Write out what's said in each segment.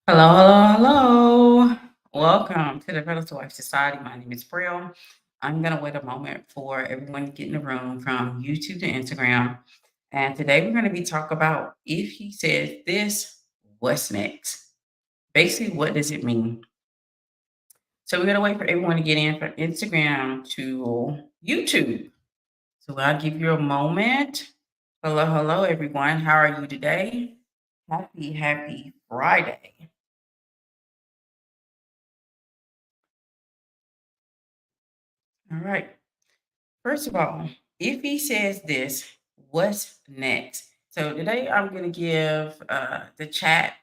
Hello, hello, hello. Welcome to the Better to Life Society. My name is Brill. I'm going to wait a moment for everyone to get in the room from YouTube to Instagram. And today we're going to be talking about if he says this, what's next? Basically, what does it mean? So we're going to wait for everyone to get in from Instagram to YouTube. So I'll give you a moment. Hello, hello, everyone. How are you today? Happy Friday. All right. First of all, if he says this, what's next? So today I'm going to give the chat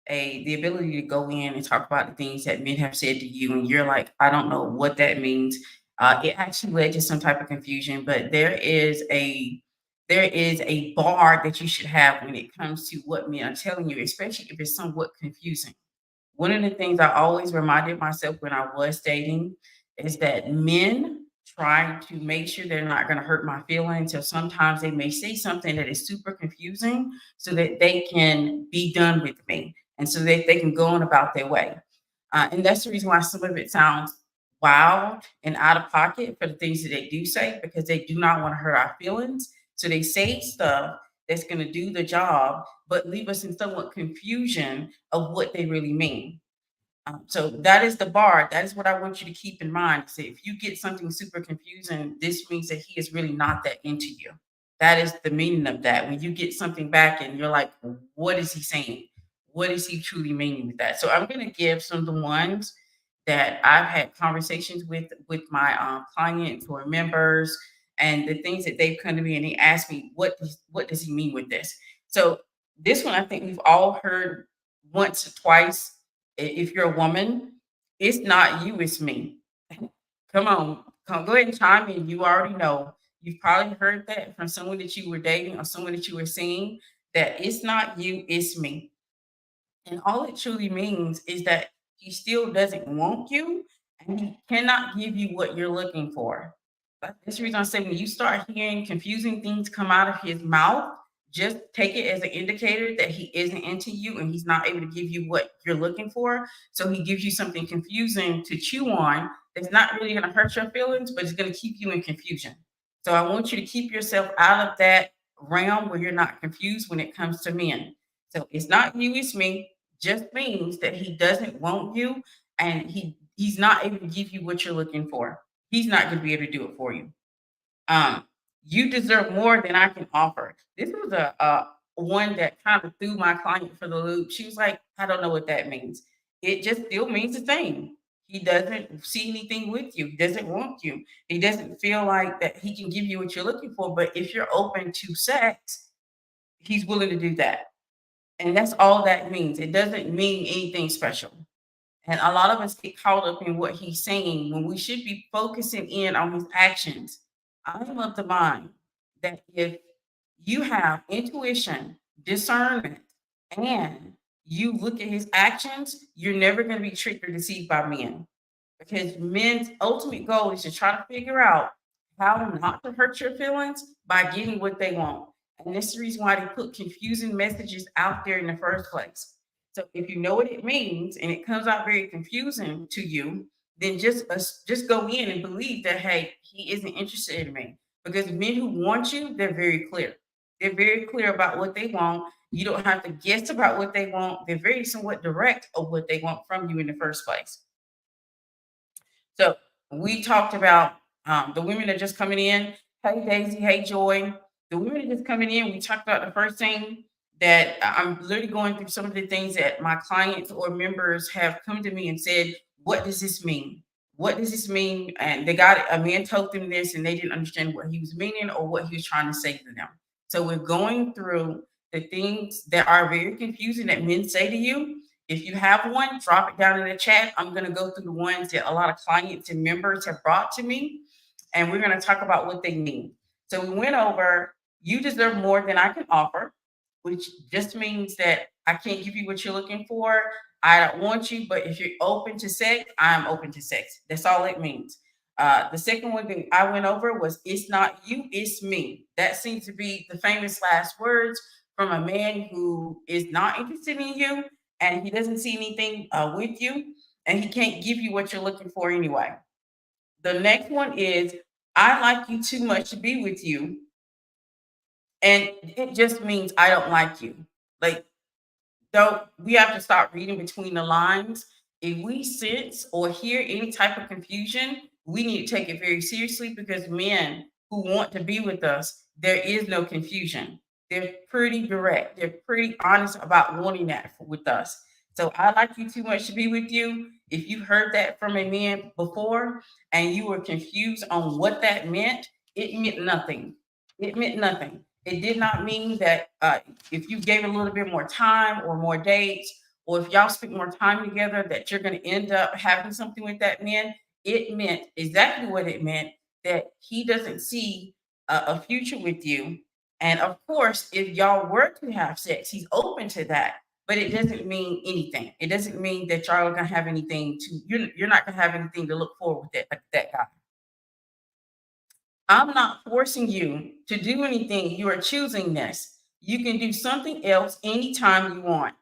the ability to go in and talk about the things that men have said to you, and you're like, I don't know what that means. It actually led to some type of confusion, but there is a bar that you should have when it comes to what men are telling you, especially if it's somewhat confusing. One of the things I always reminded myself when I was dating is that men try to make sure they're not going to hurt my feelings. So sometimes they may say something that is super confusing so that they can be done with me and so that they can go on about their way. And that's the reason why some of it sounds wild and out of pocket for the things that they do say because they do not want to hurt our feelings. So they say stuff that's going to do the job, but leave us in somewhat confusion of what they really mean. So that is the bar. That is what I want you to keep in mind. So if you get something super confusing, this means that he is really not that into you. That is the meaning of that. When you get something back and you're like, what is he saying? What is he truly meaning with that? So I'm going to give some of the ones that I've had conversations with my clients or members, and the things that they've come to me and they ask me, what does he mean with this? So this one I think we've all heard once or twice. If you're a woman, it's not you, it's me. Come on, go ahead and chime in. You already know. You've probably heard that from someone that you were dating or someone that you were seeing, that it's not you, it's me. And all it truly means is that he still doesn't want you and he cannot give you what you're looking for. That's the reason I say when you start hearing confusing things come out of his mouth, just take it as an indicator that he isn't into you and he's not able to give you what you're looking for. So he gives you something confusing to chew on that's not really going to hurt your feelings, but it's going to keep you in confusion. So I want you to keep yourself out of that realm where you're not confused when it comes to men. So it's not you, it's me. Just means that he doesn't want you and he's not able to give you what you're looking for. He's not going to be able to do it for you. Um, you deserve more than I can offer. This was a one that kind of threw my client for the loop. She was like, I don't know what that means. It just still means the same. He doesn't see anything with you. He doesn't want you. He doesn't feel like that he can give you what you're looking for. But if you're open to sex, he's willing to do that. And that's all that means. It doesn't mean anything special. And a lot of us get caught up in what he's saying when we should be focusing in on his actions. I'm of the mind that if you have intuition, discernment, and you look at his actions, you're never going to be tricked or deceived by men. Because men's ultimate goal is to try to figure out how not to hurt your feelings by getting what they want. And this is the reason why they put confusing messages out there in the first place. So if you know what it means and it comes out very confusing to you, then just go in and believe that hey, he isn't interested in me. Because men who want you, they're very clear. They're very clear about what they want. You don't have to guess about what they want. They're very somewhat direct of what they want from you in the first place. So we talked about the women that are just coming in. Hey Daisy, hey Joy. The women that are just coming in. We talked about the first thing that I'm literally going through some of the things that my clients or members have come to me and said, "What does this mean? What does this mean?" And they got a man told them this, and they didn't understand what he was meaning or what he was trying to say to them. So we're going through the things that are very confusing that men say to you. If you have one, drop it down in the chat. I'm going to go through the ones that a lot of clients and members have brought to me, and we're going to talk about what they mean. So we went over, you deserve more than I can offer, which just means that I can't give you what you're looking for. I don't want you, but if you're open to sex, I'm open to sex. That's all it means. The second one that I went over was it's not you, it's me. That seems to be the famous last words from a man who is not interested in you and he doesn't see anything with you, and he can't give you what you're looking for anyway. The next one is, I like you too much to be with you, and it just means I don't like you. Like, so we have to start reading between the lines. If we sense or hear any type of confusion, we need to take it very seriously, because men who want to be with us, there is no confusion. They're pretty direct. They're pretty honest about wanting that with us. So I like you too much to be with you. If you heard that from a man before and you were confused on what that meant, it meant nothing. It meant nothing. It did not mean that if you gave a little bit more time or more dates, or if y'all spent more time together, that you're going to end up having something with that man. It meant exactly what it meant, that he doesn't see a future with you. And of course, if y'all were to have sex, he's open to that. But it doesn't mean anything. It doesn't mean that y'all are gonna have anything to. You're not gonna have anything to look forward with that guy. I'm not forcing you to do anything. You are choosing this. You can do something else anytime you want.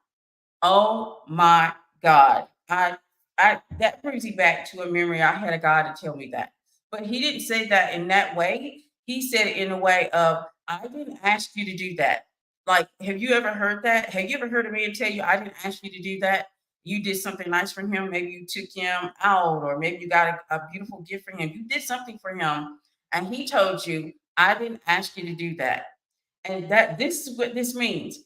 Oh my God. I that brings me back to a memory. I had a guy to tell me that. But he didn't say that in that way. He said it in a way of, I didn't ask you to do that. Like, have you ever heard that? Have you ever heard a man tell you, I didn't ask you to do that? You did something nice for him. Maybe you took him out, or maybe you got a beautiful gift for him. You did something for him, and he told you, I didn't ask you to do that. And that this is what this means.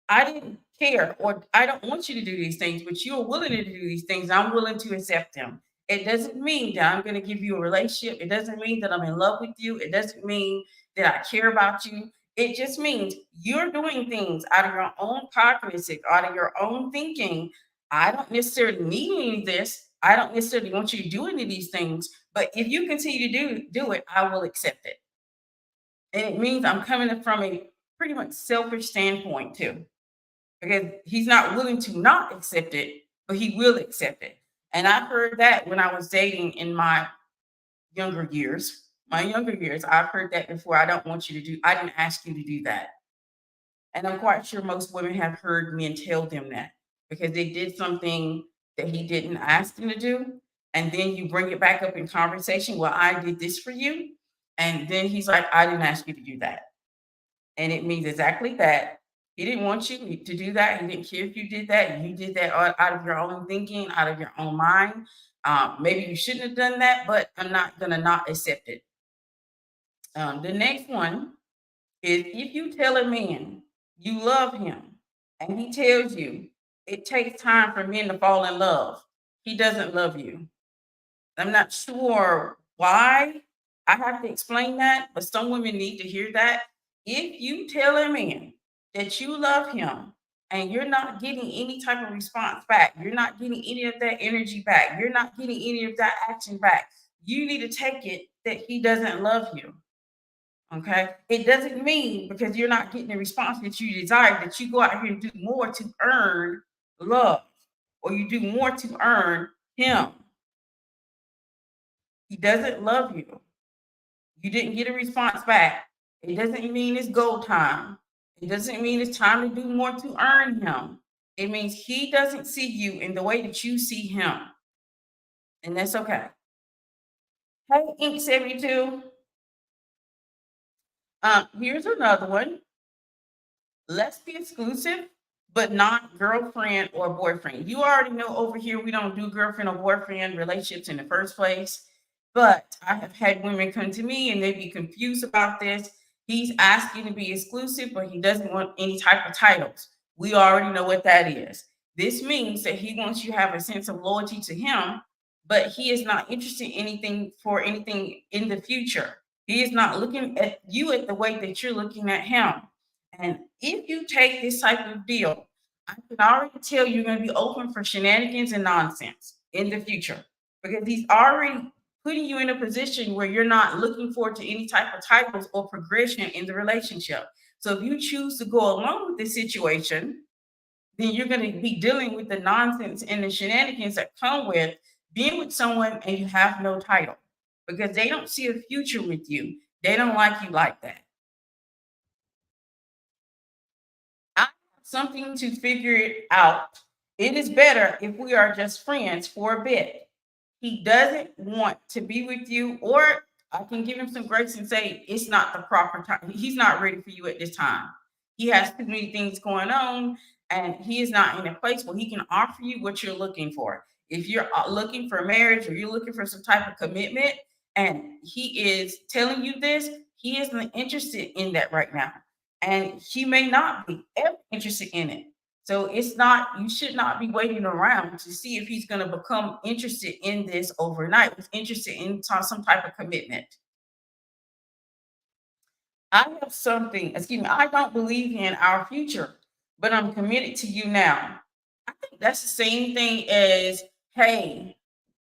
I didn't care, or I don't want you to do these things, but you are willing to do these things. I'm willing to accept them. It doesn't mean that I'm going to give you a relationship. It doesn't mean that I'm in love with you. It doesn't mean that I care about you. It just means you're doing things out of your own cognizance, out of your own thinking. I don't necessarily need any of this. I don't necessarily want you to do any of these things. But if you continue to do it, I will accept it. And it means I'm coming from a pretty much selfish standpoint too, because he's not willing to not accept it, but he will accept it. And I heard that when I was dating in my younger years. My younger years, I've heard that before. I don't want you to do, I didn't ask you to do that. And I'm quite sure most women have heard men tell them that, because they did something that he didn't ask them to do. And then you bring it back up in conversation. Well, I did this for you. And then he's like, I didn't ask you to do that. And it means exactly that. He didn't want you to do that. He didn't care if you did that. You did that out of your own thinking, out of your own mind. Maybe you shouldn't have done that, but I'm not going to not accept it. The next one is, if you tell a man you love him and he tells you it takes time for men to fall in love, he doesn't love you. I'm not sure why I have to explain that, but some women need to hear that. If you tell a man that you love him and you're not getting any type of response back, you're not getting any of that energy back, you're not getting any of that action back, you need to take it that he doesn't love you. Okay. It doesn't mean because you're not getting the response that you desire that you go out here and do more to earn love, or you do more to earn him. He doesn't love you. You didn't get a response back. It doesn't mean it's go time. It doesn't mean it's time to do more to earn him. It means he doesn't see you in the way that you see him. And that's okay. Hey, Ink 72. Here's another one. Let's be exclusive, but not girlfriend or boyfriend. You already know over here we don't do girlfriend or boyfriend relationships in the first place. But I have had women come to me and they be confused about this. He's asking to be exclusive, but he doesn't want any type of titles. We already know what that is. This means that he wants you to have a sense of loyalty to him, but he is not interested in anything for anything in the future. He is not looking at you at the way that you're looking at him. And if you take this type of deal, I can already tell you're going to be open for shenanigans and nonsense in the future, because he's already putting you in a position where you're not looking forward to any type of titles or progression in the relationship. So if you choose to go along with this situation, then you're going to be dealing with the nonsense and the shenanigans that come with being with someone and you have no title, because they don't see a future with you. They don't like you like that. I have something to figure it out, It is better if we are just friends for a bit. He doesn't want to be with you, or I can give him some grace and say it's not the proper time. He's not ready for you at this time. He has too many things going on, and he is not in a place where he can offer you what you're looking for. If you're looking for marriage or you're looking for some type of commitment, and he is telling you this, he isn't interested in that right now. And he may not be ever interested in it. So it's not, you should not be waiting around to see if he's going to become interested in this overnight. He's interested in some type of commitment. I have something, excuse me, I don't believe in our future, but I'm committed to you now. I think that's the same thing as, hey,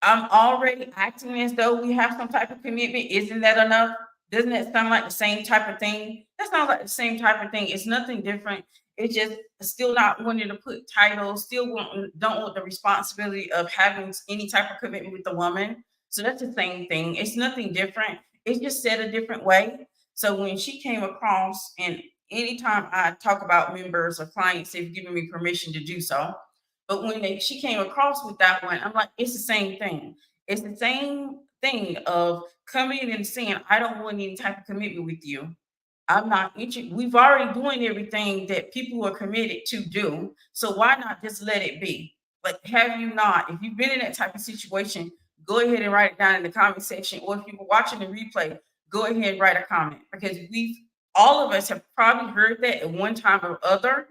I'm already acting as though we have some type of commitment. Isn't that enough? Doesn't that sound like the same type of thing? That sounds like the same type of thing. It's nothing different. It's just still not wanting to put titles, don't want the responsibility of having any type of commitment with the woman. So that's the same thing. It's nothing different. It's just said a different way. So when she came across, and anytime I talk about members or clients, they've given me permission to do so. But when she came across with that one, I'm like, it's the same thing. It's the same thing of coming in and saying, I don't want any type of commitment with you. I'm not interested. We've already doing everything that people who are committed to do. So why not just let it be? But have you not? If you've been in that type of situation, go ahead and write it down in the comment section. Or if you were watching the replay, go ahead and write a comment, because all of us have probably heard that at one time or other,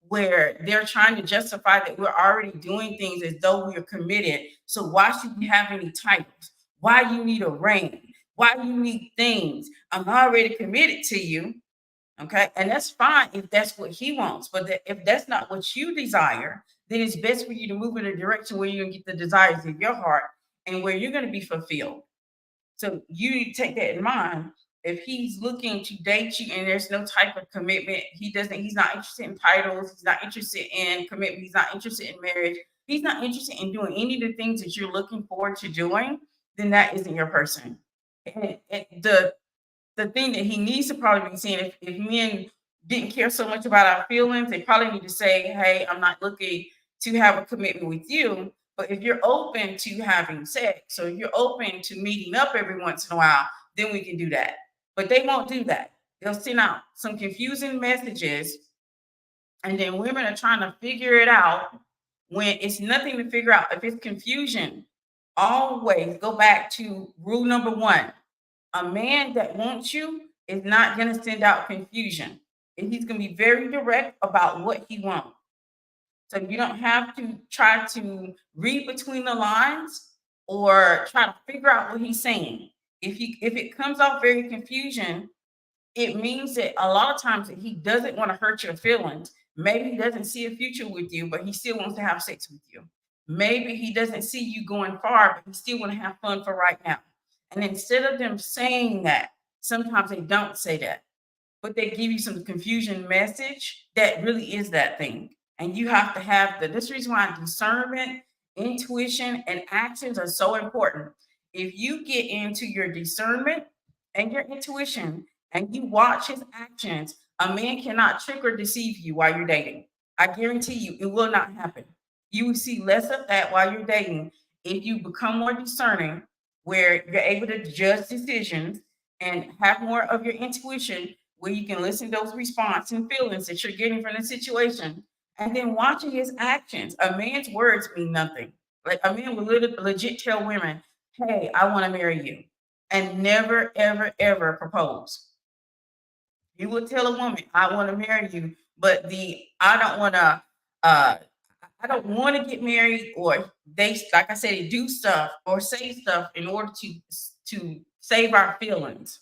where they're trying to justify that we're already doing things as though we are committed. So why should we have any titles? Why you need a ring? Why you need things? I'm already committed to you. Okay. And that's fine if that's what he wants. But if that's not what you desire, then it's best for you to move in a direction where you're going to get the desires of your heart and where you're going to be fulfilled. So you need to take that in mind. If he's looking to date you and there's no type of commitment, he's not interested in titles, he's not interested in commitment, he's not interested in marriage, he's not interested in doing any of the things that you're looking forward to doing, then that isn't your person. And the thing that he needs to probably be saying, if men didn't care so much about our feelings, they probably need to say, hey, I'm not looking to have a commitment with you. But if you're open to having sex, or you're open to meeting up every once in a while, then we can do that. But they won't do that. They'll send out some confusing messages, and then women are trying to figure it out when it's nothing to figure out. If it's confusion, always go back to rule number one. A man that wants you is not going to send out confusion. And he's going to be very direct about what he wants. So you don't have to try to read between the lines or try to figure out what he's saying. If it comes off very confusion, it means that a lot of times that he doesn't want to hurt your feelings. Maybe he doesn't see a future with you, but he still wants to have sex with you. Maybe he doesn't see you going far, but he still want to have fun for right now. And instead of them saying that, sometimes they don't say that, but they give you some confusion message that really is that thing. And you have to have this is the reason why discernment, intuition, and actions are so important. If you get into your discernment and your intuition and you watch his actions, a man cannot trick or deceive you while you're dating. I guarantee you it will not happen. You will see less of that while you're dating if you become more discerning, where you're able to judge decisions and have more of your intuition, where you can listen to those response and feelings that you're getting from the situation, and then watching his actions. A man's words mean nothing. Like a man will legit tell women, hey, I want to marry you, and never, ever, ever propose. You will tell a woman, I want to marry you, but uh I don't want to get married, or they, like I said, they do stuff or say stuff in order to save our feelings.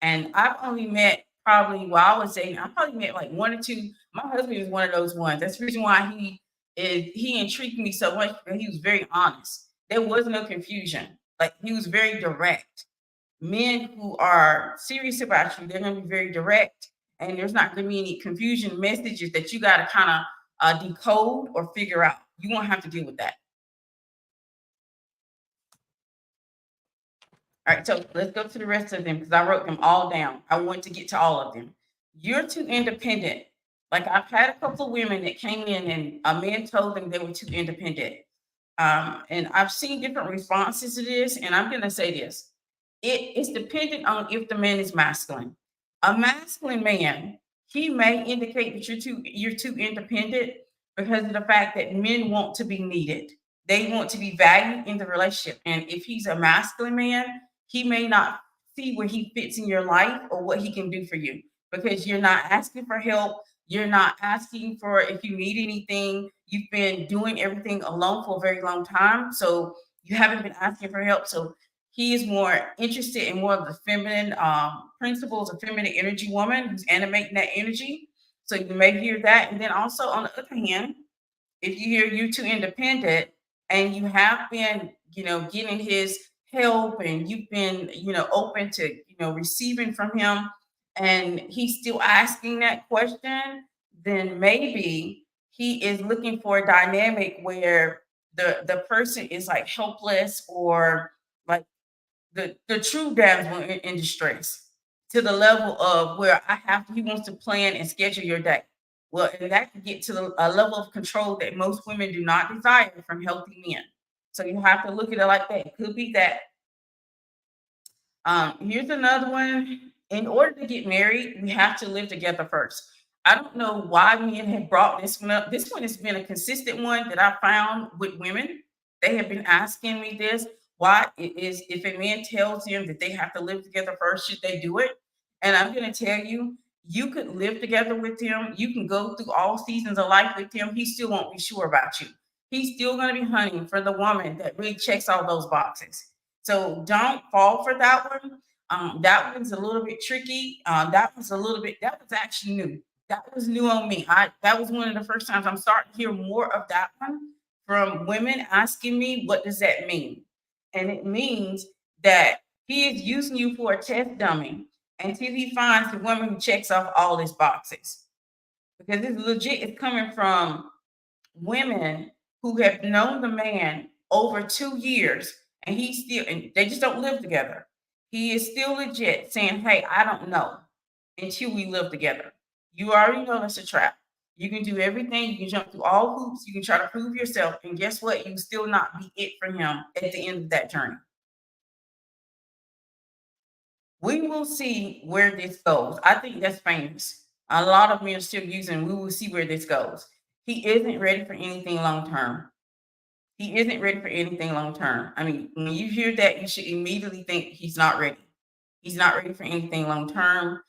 And I've only met probably while I was dating, I probably met like one or two. My husband is one of those ones. That's the reason why he intrigued me so much, because he was very honest. There was no confusion. Like, he was very direct. Men who are serious about you, they're gonna be very direct, and there's not gonna be any confusion messages that you gotta kind of decode or figure out. You won't have to deal with that. All right, so let's go to the rest of them, because I wrote them all down. I want to get to all of them. You're too independent. Like I've had a couple of women that came in and a man told them they were too independent. And I've seen different responses to this, and I'm going to say this: it is dependent on if the man is masculine. A masculine man, he may indicate that you're too independent because of the fact that men want to be needed. They want to be valued in the relationship, and if he's a masculine man, he may not see where he fits in your life or what he can do for you because you're not asking for help. You're not asking for if you need anything. You've been doing everything alone for a very long time. So you haven't been asking for help. So he is more interested in more of the feminine principles, a feminine energy woman who's animating that energy. So you may hear that. And then also on the other hand, if you hear you too independent and you have been, getting his help and you've been, open to, receiving from him and he's still asking that question, then maybe he is looking for a dynamic where the person is like helpless or like the true damsel in distress to the level of where he wants to plan and schedule your day. Well, and that can get to a level of control that most women do not desire from healthy men. So you have to look at it like that. It could be that. Here's another one. In order to get married, we have to live together first. I don't know why men have brought this one up. This one has been a consistent one that I found with women. They have been asking me this. Why it is if a man tells them that they have to live together first, should they do it? And I'm going to tell you, you could live together with him. You can go through all seasons of life with him. He still won't be sure about you. He's still going to be hunting for the woman that really checks all those boxes. So don't fall for that one. That one's a little bit tricky. That was actually new. That was new on me. That was one of the first times I'm starting to hear more of that one from women asking me, what does that mean? And it means that he is using you for a test dummy until he finds the woman who checks off all his boxes. Because it's legit, it's coming from women who have known the man over 2 years and and they just don't live together. He is still legit saying, hey, I don't know until we live together. You already know that's a trap. You can do everything, you can jump through all hoops, you can try to prove yourself, and guess what? You still not be it for him at the end of that journey. We will see where this goes. I think that's famous. A lot of men are still using, we will see where this goes. He isn't ready for anything long term. He isn't ready for anything long term. I mean, when you hear that, you should immediately think he's not ready. He's not ready for anything long term.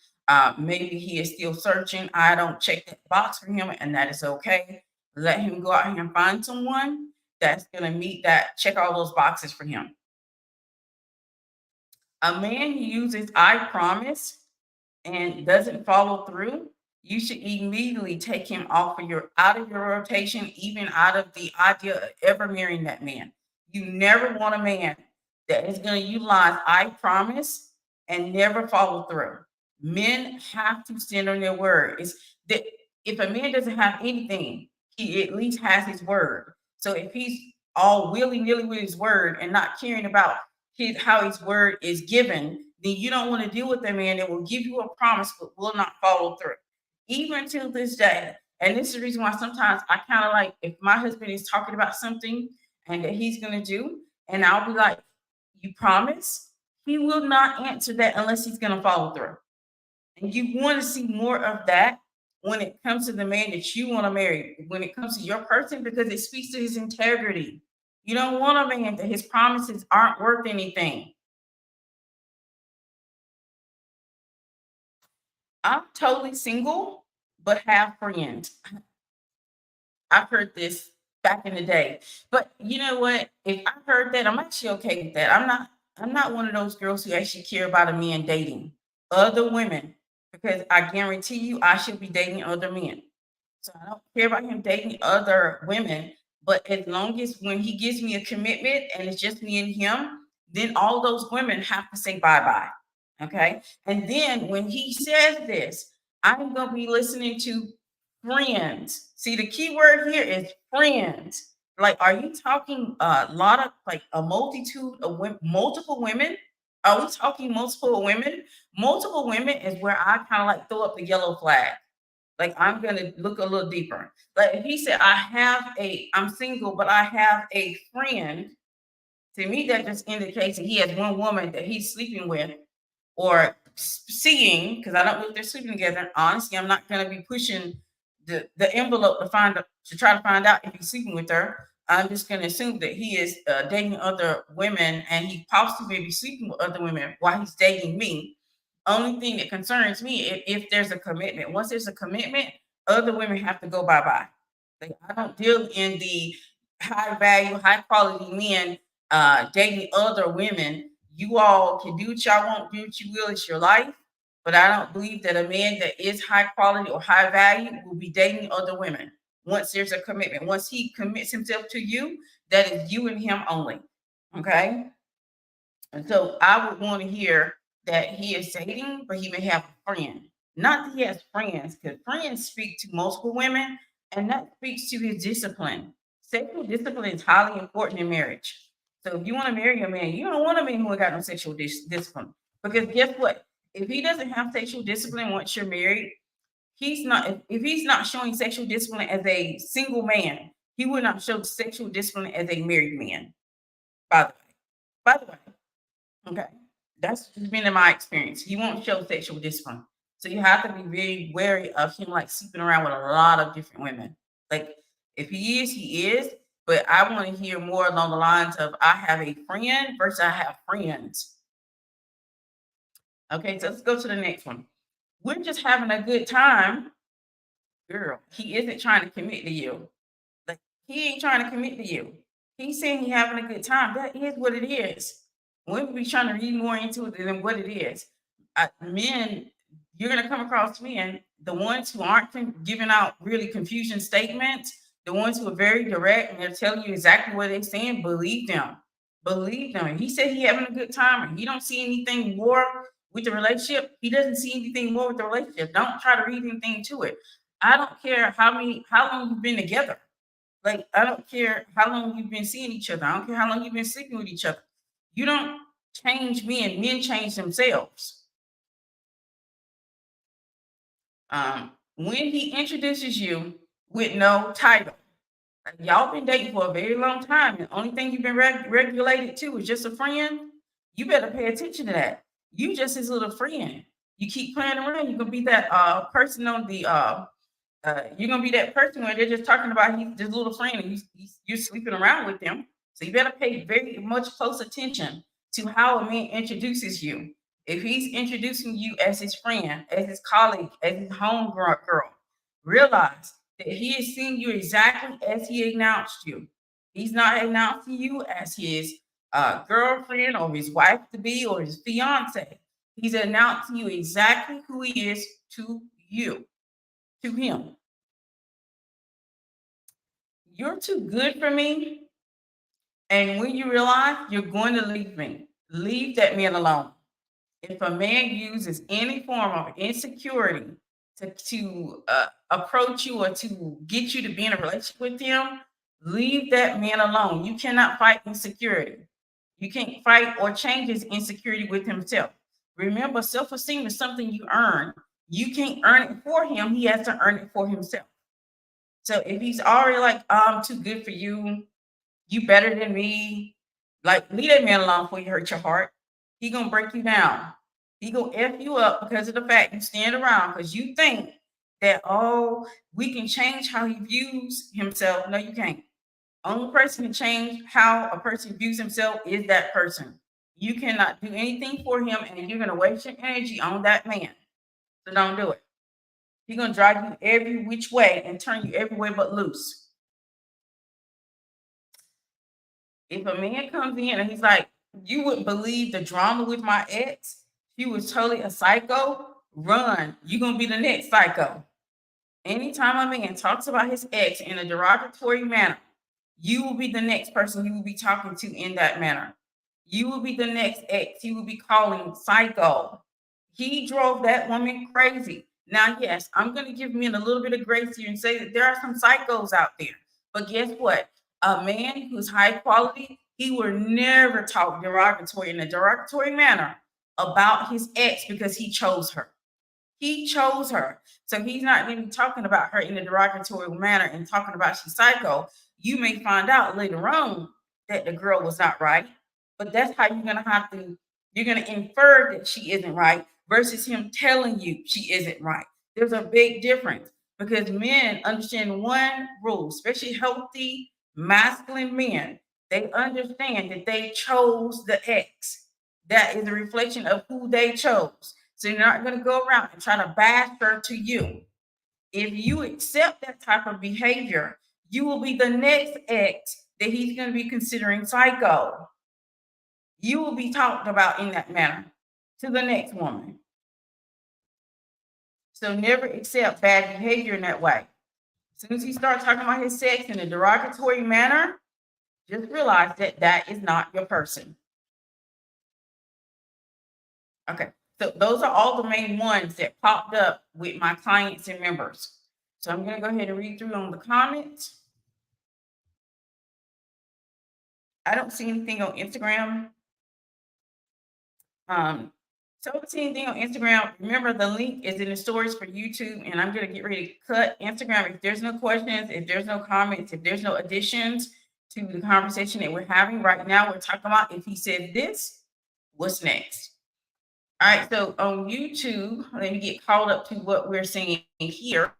Maybe he is still searching. I don't check that box for him, and that is okay. Let him go out here and find someone that's going to meet that, check all those boxes for him. A man who uses I promise and doesn't follow through, you should immediately take him out of your rotation, even out of the idea of ever marrying that man. You never want a man that is going to utilize I promise and never follow through. Men have to stand on their word. It's that if a man doesn't have anything, he at least has his word. So if he's all willy-nilly with his word and not caring about how his word is given, then you don't want to deal with a man that will give you a promise but will not follow through. Even to this day. And this is the reason why sometimes I kind of like if my husband is talking about something and that he's going to do, and I'll be like, you promise? He will not answer that unless he's going to follow through. And you want to see more of that when it comes to the man that you want to marry, when it comes to your person, because it speaks to his integrity. You don't want a man that his promises aren't worth anything. I'm totally single, but have friends. I've heard this back in the day. But you know what? If I heard that, I'm actually okay with that. I'm not one of those girls who actually care about a man dating other women because I guarantee you I should be dating other men. So I don't care about him dating other women. But as long as when he gives me a commitment and it's just me and him, then all those women have to say bye bye. Okay. And then when he says this, I'm going to be listening to friends. See, the key word here is friends. Like, are you talking a lot of like a multitude of multiple women? Are we talking multiple women? Multiple women is where I kind of like throw up the yellow flag. Like, I'm gonna look a little deeper. Like, if he said, I'm single, but I have a friend, to me, that just indicates that he has one woman that he's sleeping with or seeing, because I don't know if they're sleeping together. Honestly, I'm not going to be pushing the envelope to try to find out if he's sleeping with her. I'm just going to assume that he is dating other women, and he possibly may be sleeping with other women while he's dating me. Only thing that concerns me if there's a commitment. Once there's a commitment, other women have to go bye bye. Like, I don't deal in the high value, high quality men dating other women. You all can do what y'all want, do what you will. It's your life. But I don't believe that a man that is high quality or high value will be dating other women. Once there's a commitment, once he commits himself to you, that is you and him only. Okay. And so I would want to hear that he is dating, but he may have a friend. Not that he has friends, because friends speak to multiple women, and that speaks to his discipline. Sexual discipline is highly important in marriage. So if you want to marry a man, you don't want a man who ain't got no sexual discipline. Because guess what? If he doesn't have sexual discipline once you're married, he's not. If he's not showing sexual discipline as a single man, he will not show sexual discipline as a married man. By the way, by the way. Okay. That's just been in my experience. He won't show sexual discipline. So you have to be very wary of him like sleeping around with a lot of different women. Like, if he is, he is. But I want to hear more along the lines of I have a friend versus I have friends. Okay, so let's go to the next one. We're just having a good time. Girl, he isn't trying to commit to you. Like, he ain't trying to commit to you. He's saying he's having a good time. That is what it is. Women be trying to read more into it than what it is. Men, you're gonna come across men, the ones who aren't giving out really confusion statements, the ones who are very direct and they're telling you exactly what they're saying. Believe them. Believe them. He said he having a good time and he don't see anything more with the relationship. He doesn't see anything more with the relationship. Don't try to read anything to it. I don't care how long you've been together. Like, I don't care how long you've been seeing each other. I don't care how long you've been sleeping with each other. You don't change men. Men change themselves. When he introduces you with no title, y'all been dating for a very long time, and the only thing you've been regulated to is just a friend. You better pay attention to that. You just his little friend. You keep playing around, you're gonna be that person on the you're gonna be that person where they're just talking about he's this little friend and you're sleeping around with them. So you better pay very much close attention to how a man introduces you. If he's introducing you as his friend, as his colleague, as his home girl, realize that he is seeing you exactly as he announced you. He's not announcing you as his girlfriend or his wife to be or his fiance. He's announcing you exactly who he is to you, to him. You're too good for me. And when you realize you're going to leave me, leave that man alone. If a man uses any form of insecurity to approach you or to get you to be in a relationship with him, leave that man alone. You cannot fight insecurity. You can't fight or change his insecurity with himself. Remember, self-esteem is something you earn. You can't earn it for him. He has to earn it for himself. So if he's already like, I'm too good for you, you better than me, like, leave that man alone before you hurt your heart. He gonna break you down. He gonna F you up because of the fact you stand around because you think that, oh, we can change how he views himself. No, you can't. Only person can change how a person views himself is that person. You cannot do anything for him, and you're gonna waste your energy on that man. So don't do it. He's gonna drive you every which way and turn you every way but loose. If a man comes in and he's like, you wouldn't believe the drama with my ex, he was totally a psycho, run. You're gonna be the next psycho. Anytime a man talks about his ex in a derogatory manner, you will be the next person he will be talking to in that manner. You will be the next ex he will be calling psycho. He drove that woman crazy. Now, yes, I'm going to give men a little bit of grace here and say that there are some psychos out there. But guess what? A man who's high quality, he will never talk derogatory in a derogatory manner about his ex because he chose her. He chose her. So he's not even talking about her in a derogatory manner and talking about she's psycho. You may find out later on that the girl was not right, but that's how you're gonna infer that she isn't right versus him telling you she isn't right. There's a big difference because men understand one rule, especially healthy masculine men. They understand that they chose the ex. That is a reflection of who they chose. So you're not going to go around and try to bash her to you. If you accept that type of behavior, you will be the next ex that he's going to be considering psycho. You will be talked about in that manner to the next woman. So never accept bad behavior in that way. As soon as he starts talking about his sex in a derogatory manner, just realize that that is not your person. Okay, so those are all the main ones that popped up with my clients and members. So I'm going to go ahead and read through on the comments. I don't see anything on Instagram. So if you see anything on Instagram, remember the link is in the stories for YouTube, and I'm going to get ready to cut Instagram. If there's no questions, if there's no comments, if there's no additions to the conversation that we're having right now, we're talking about if he said this, what's next? All right, so on YouTube, let me get caught up to what we're seeing here.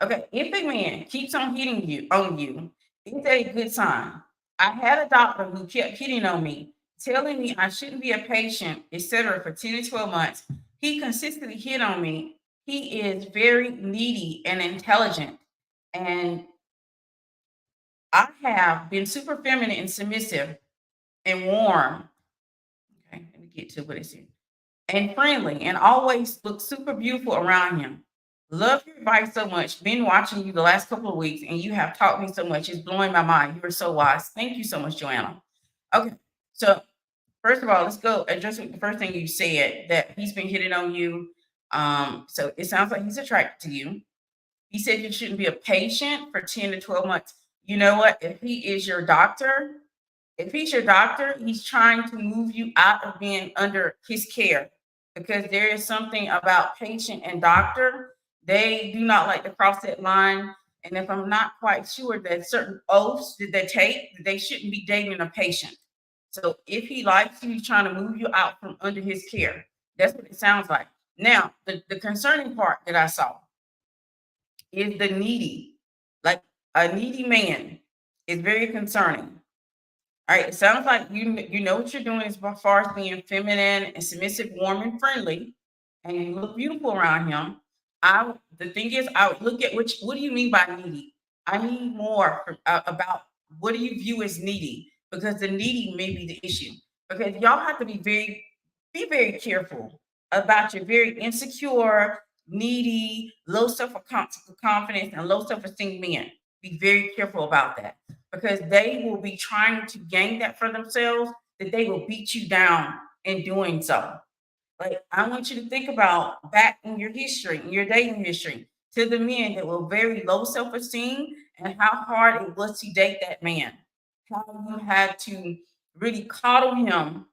Okay, if a man keeps on hitting you on you, it's a good sign. I had a doctor who kept hitting on me, telling me I shouldn't be a patient, etc. for 10 to 12 months. He consistently hit on me. He is very needy and intelligent. And I have been super feminine and submissive and warm. Okay, let me get to what it says. And friendly and always look super beautiful around him. Love your advice so much. Been watching you the last couple of weeks and you have taught me so much. It's blowing my mind. You are so wise. Thank you so much, Joanna. Okay. So first of all, let's go address the first thing you said that he's been hitting on you. So it sounds like he's attracted to you. He said you shouldn't be a patient for 10 to 12 months. You know what? If he's your doctor, he's trying to move you out of being under his care because there is something about patient and doctor. They do not like to cross that line. And if I'm not quite sure that certain oaths that they take, they shouldn't be dating a patient. So if he likes you, he's trying to move you out from under his care. That's what it sounds like. Now, the concerning part that I saw is the needy. Like a needy man is very concerning. All right, it sounds like you know what you're doing as far as being feminine and submissive, warm and friendly, and you look beautiful around him. The thing is, I would look at what do you mean by needy? I need more about what do you view as needy because the needy may be the issue. Because y'all have to be very careful about your very insecure, needy, low confidence, and low self esteem men. Be very careful about that because they will be trying to gain that for themselves, that they will beat you down in doing so. Like, I want you to think about back in your history, in your dating history, to the men that were very low self esteem and how hard it was to date that man. How you had to really coddle him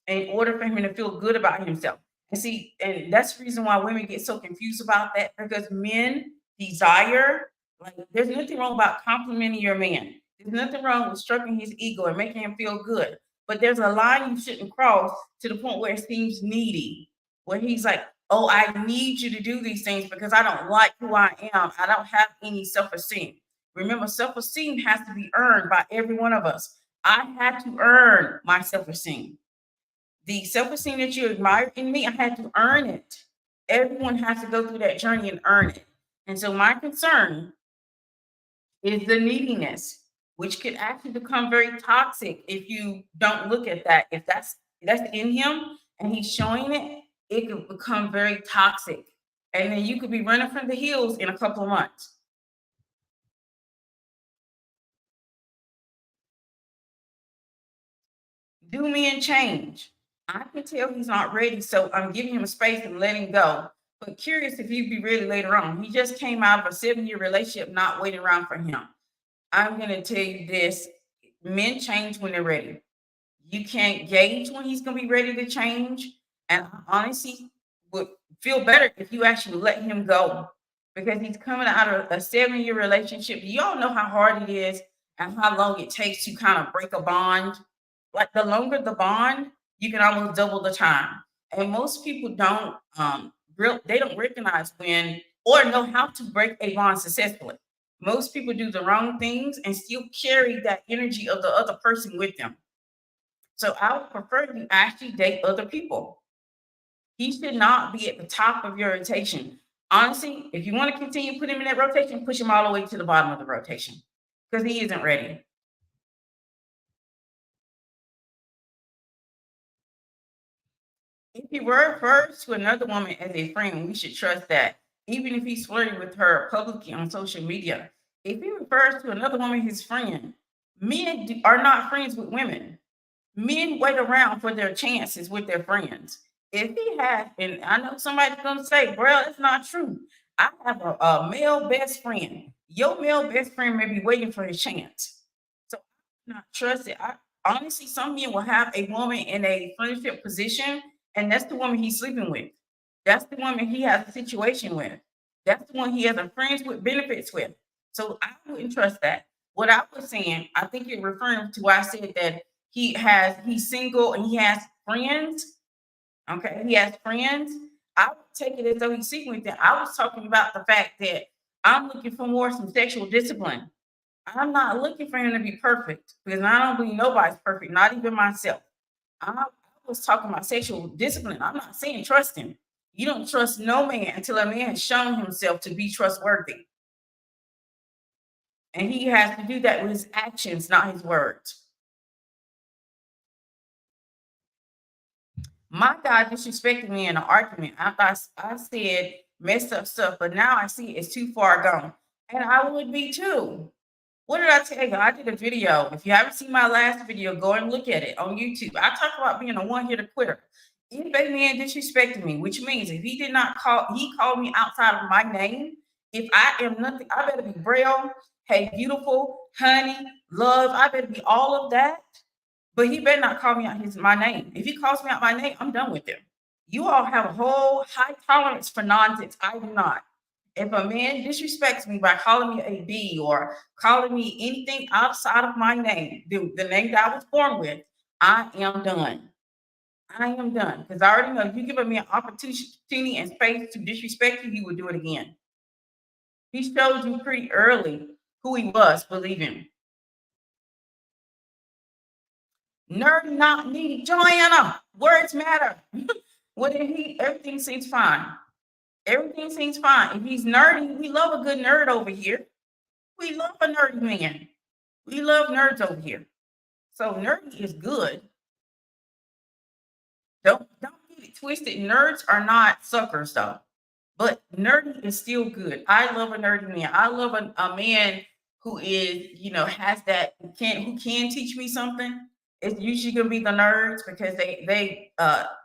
in order for him to feel good about himself. And see, and that's the reason why women get so confused about that because men desire, like, there's nothing wrong about complimenting your man. There's nothing wrong with stroking his ego and making him feel good. But there's a line you shouldn't cross to the point where it seems needy, where he's like, oh, I need you to do these things because I don't like who I am. I don't have any self esteem. Remember, self esteem has to be earned by every one of us. I had to earn my self esteem. The self esteem that you admire in me, I had to earn it. Everyone has to go through that journey and earn it. And so, my concern is the neediness, which could actually become very toxic if you don't look at that. If that's in him and he's showing it, it could become very toxic. And then you could be running from the hills in a couple of months. Do men change? I can tell he's not ready, so I'm giving him a space and letting go. But curious if he'd be ready later on. He just came out of a 7-year relationship, not waiting around for him. I'm going to tell you this: men change when they're ready. You can't gauge when he's gonna be ready to change. And I honestly would feel better if you actually let him go, because he's coming out of a 7-year relationship. You all know how hard it is and how long it takes to kind of break a bond. Like the longer the bond, you can almost double the time. And most people don't they don't recognize when or know how to break a bond successfully. Most people do the wrong things and still carry that energy of the other person with them. So I would prefer you actually date other people. He should not be at the top of your rotation. Honestly, if you want to continue to put him in that rotation, push him all the way to the bottom of the rotation because he isn't ready. If he refers to another woman as a friend, we should trust that, even if he's flirting with her publicly on social media. If he refers to another woman his friend, are not friends with women. Men wait around for their chances with their friends. If he has, and I know somebody's gonna say, bro, that's not true. I have a male best friend. Your male best friend may be waiting for his chance. So I'm not trust it. I honestly, some men will have a woman in a friendship position, and that's the woman he's sleeping with. That's the woman he has a situation with. That's the one he has a friends with benefits with. So I wouldn't trust that. What I was saying, I think you're referring to why I said that he's single and he has friends. Okay, he has friends. I would take it as though he's seeking with them. I was talking about the fact that I'm looking for more some sexual discipline. I'm not looking for him to be perfect because I don't believe nobody's perfect, not even myself. I was talking about sexual discipline. I'm not saying trust him. You don't trust no man until a man has shown himself to be trustworthy. And he has to do that with his actions, not his words. My guy disrespected me in an argument after I said messed up stuff, but now I see it's too far gone. And I would be too. What did I tell you? I did a video. If you haven't seen my last video, go and look at it on YouTube. I talk about being a one-hitter quitter. If a man disrespected me, which means if he did not he called me outside of my name. If I am nothing, I better be Braille, hey, beautiful, honey, love. I better be all of that. But he better not call me out my name. If he calls me out my name, I'm done with him. You all have a whole high tolerance for nonsense. I do not. If a man disrespects me by calling me a B or calling me anything outside of my name, the name that I was born with, I am done. I am done. Because I already know if you give me an opportunity and space to disrespect you, he would do it again. He showed you pretty early who he was, believe him. Nerd not needy. Joanna, words matter. What did he? Everything seems fine. Everything seems fine. If he's nerdy, we love a good nerd over here. We love a nerdy man. We love nerds over here. So nerdy is good. Don't get it twisted. Nerds are not suckers though. But nerdy is still good. I love a nerdy man. I love a man who is, has that who can teach me something. It's usually gonna be the nerds because they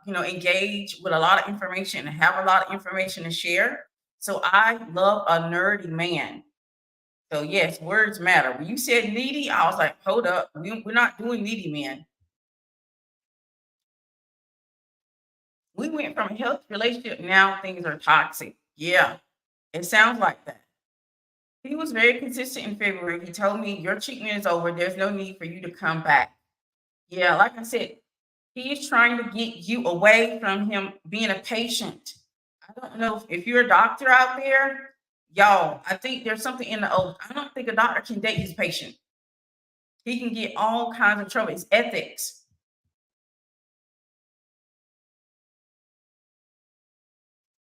engage with a lot of information and have a lot of information to share. So I love a nerdy man. So yes, words matter. When you said needy, I was like, hold up, we're not doing needy men. We went from a healthy relationship, now things are toxic. Yeah, it sounds like that. He was very consistent in February. He told me, your treatment is over. There's no need for you to come back. Yeah, like I said, he is trying to get you away from him being a patient. I don't know if you're a doctor out there, y'all. I think there's something in the oath. I don't think a doctor can date his patient. He can get all kinds of trouble. It's ethics.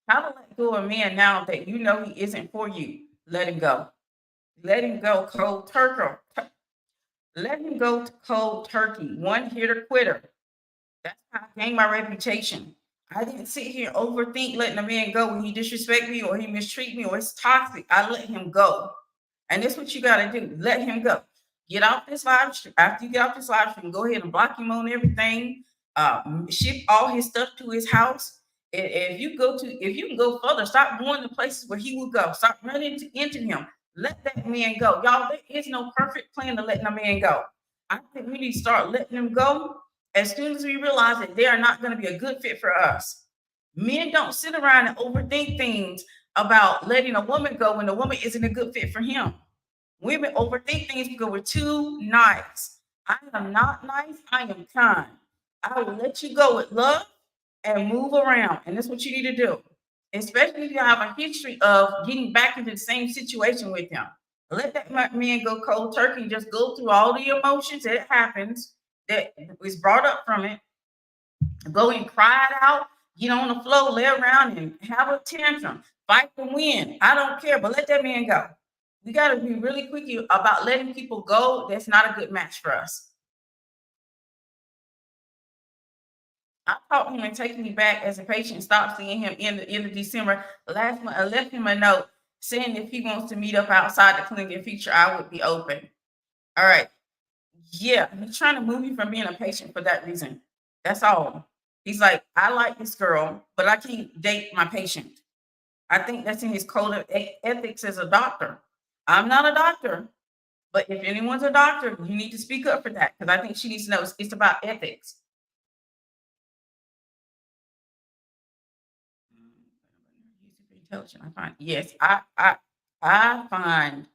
How to let go of a man now that you know he isn't for you? Let him go. Let him go cold turkey. Let him go cold turkey. One hitter quitter. That's how I gained my reputation. I didn't sit here and overthink letting a man go when he disrespect me or he mistreat me or it's toxic. I let him go. And that's what you got to do. Let him go. Get off this live stream. After you get off this live stream, go ahead and block him on everything. Ship all his stuff to his house. If you can go further, stop going to places where he will go. Stop running into him. Let that man go. Y'all, there is no perfect plan to letting a man go. I think we need to start letting him go as soon as we realize that they are not going to be a good fit for us. Men don't sit around and overthink things about letting a woman go when the woman isn't a good fit for him. Women overthink things because we're too nice. I am not nice. I am kind. I will let you go with love and move around. And that's what you need to do. Especially if you have a history of getting back into the same situation with him. Let that man go cold turkey and just go through all the emotions that happens that is brought up from it. Go and cry it out, get on the floor, lay around and have a tantrum, fight to win. I don't care, but let that man go. We got to be really quick about letting people go. That's not a good match for us. I called him and taking me back as a patient, stopped seeing him in the end of December. Last month, I left him a note saying if he wants to meet up outside the clinic in future, I would be open. All right. Yeah, he's trying to move you from being a patient for that reason. That's all. He's like, I like this girl, but I can't date my patient. I think that's in his code of ethics as a doctor. I'm not a doctor, but if anyone's a doctor, you need to speak up for that because I think she needs to know it's about ethics. He's super intelligent. I find yes, I find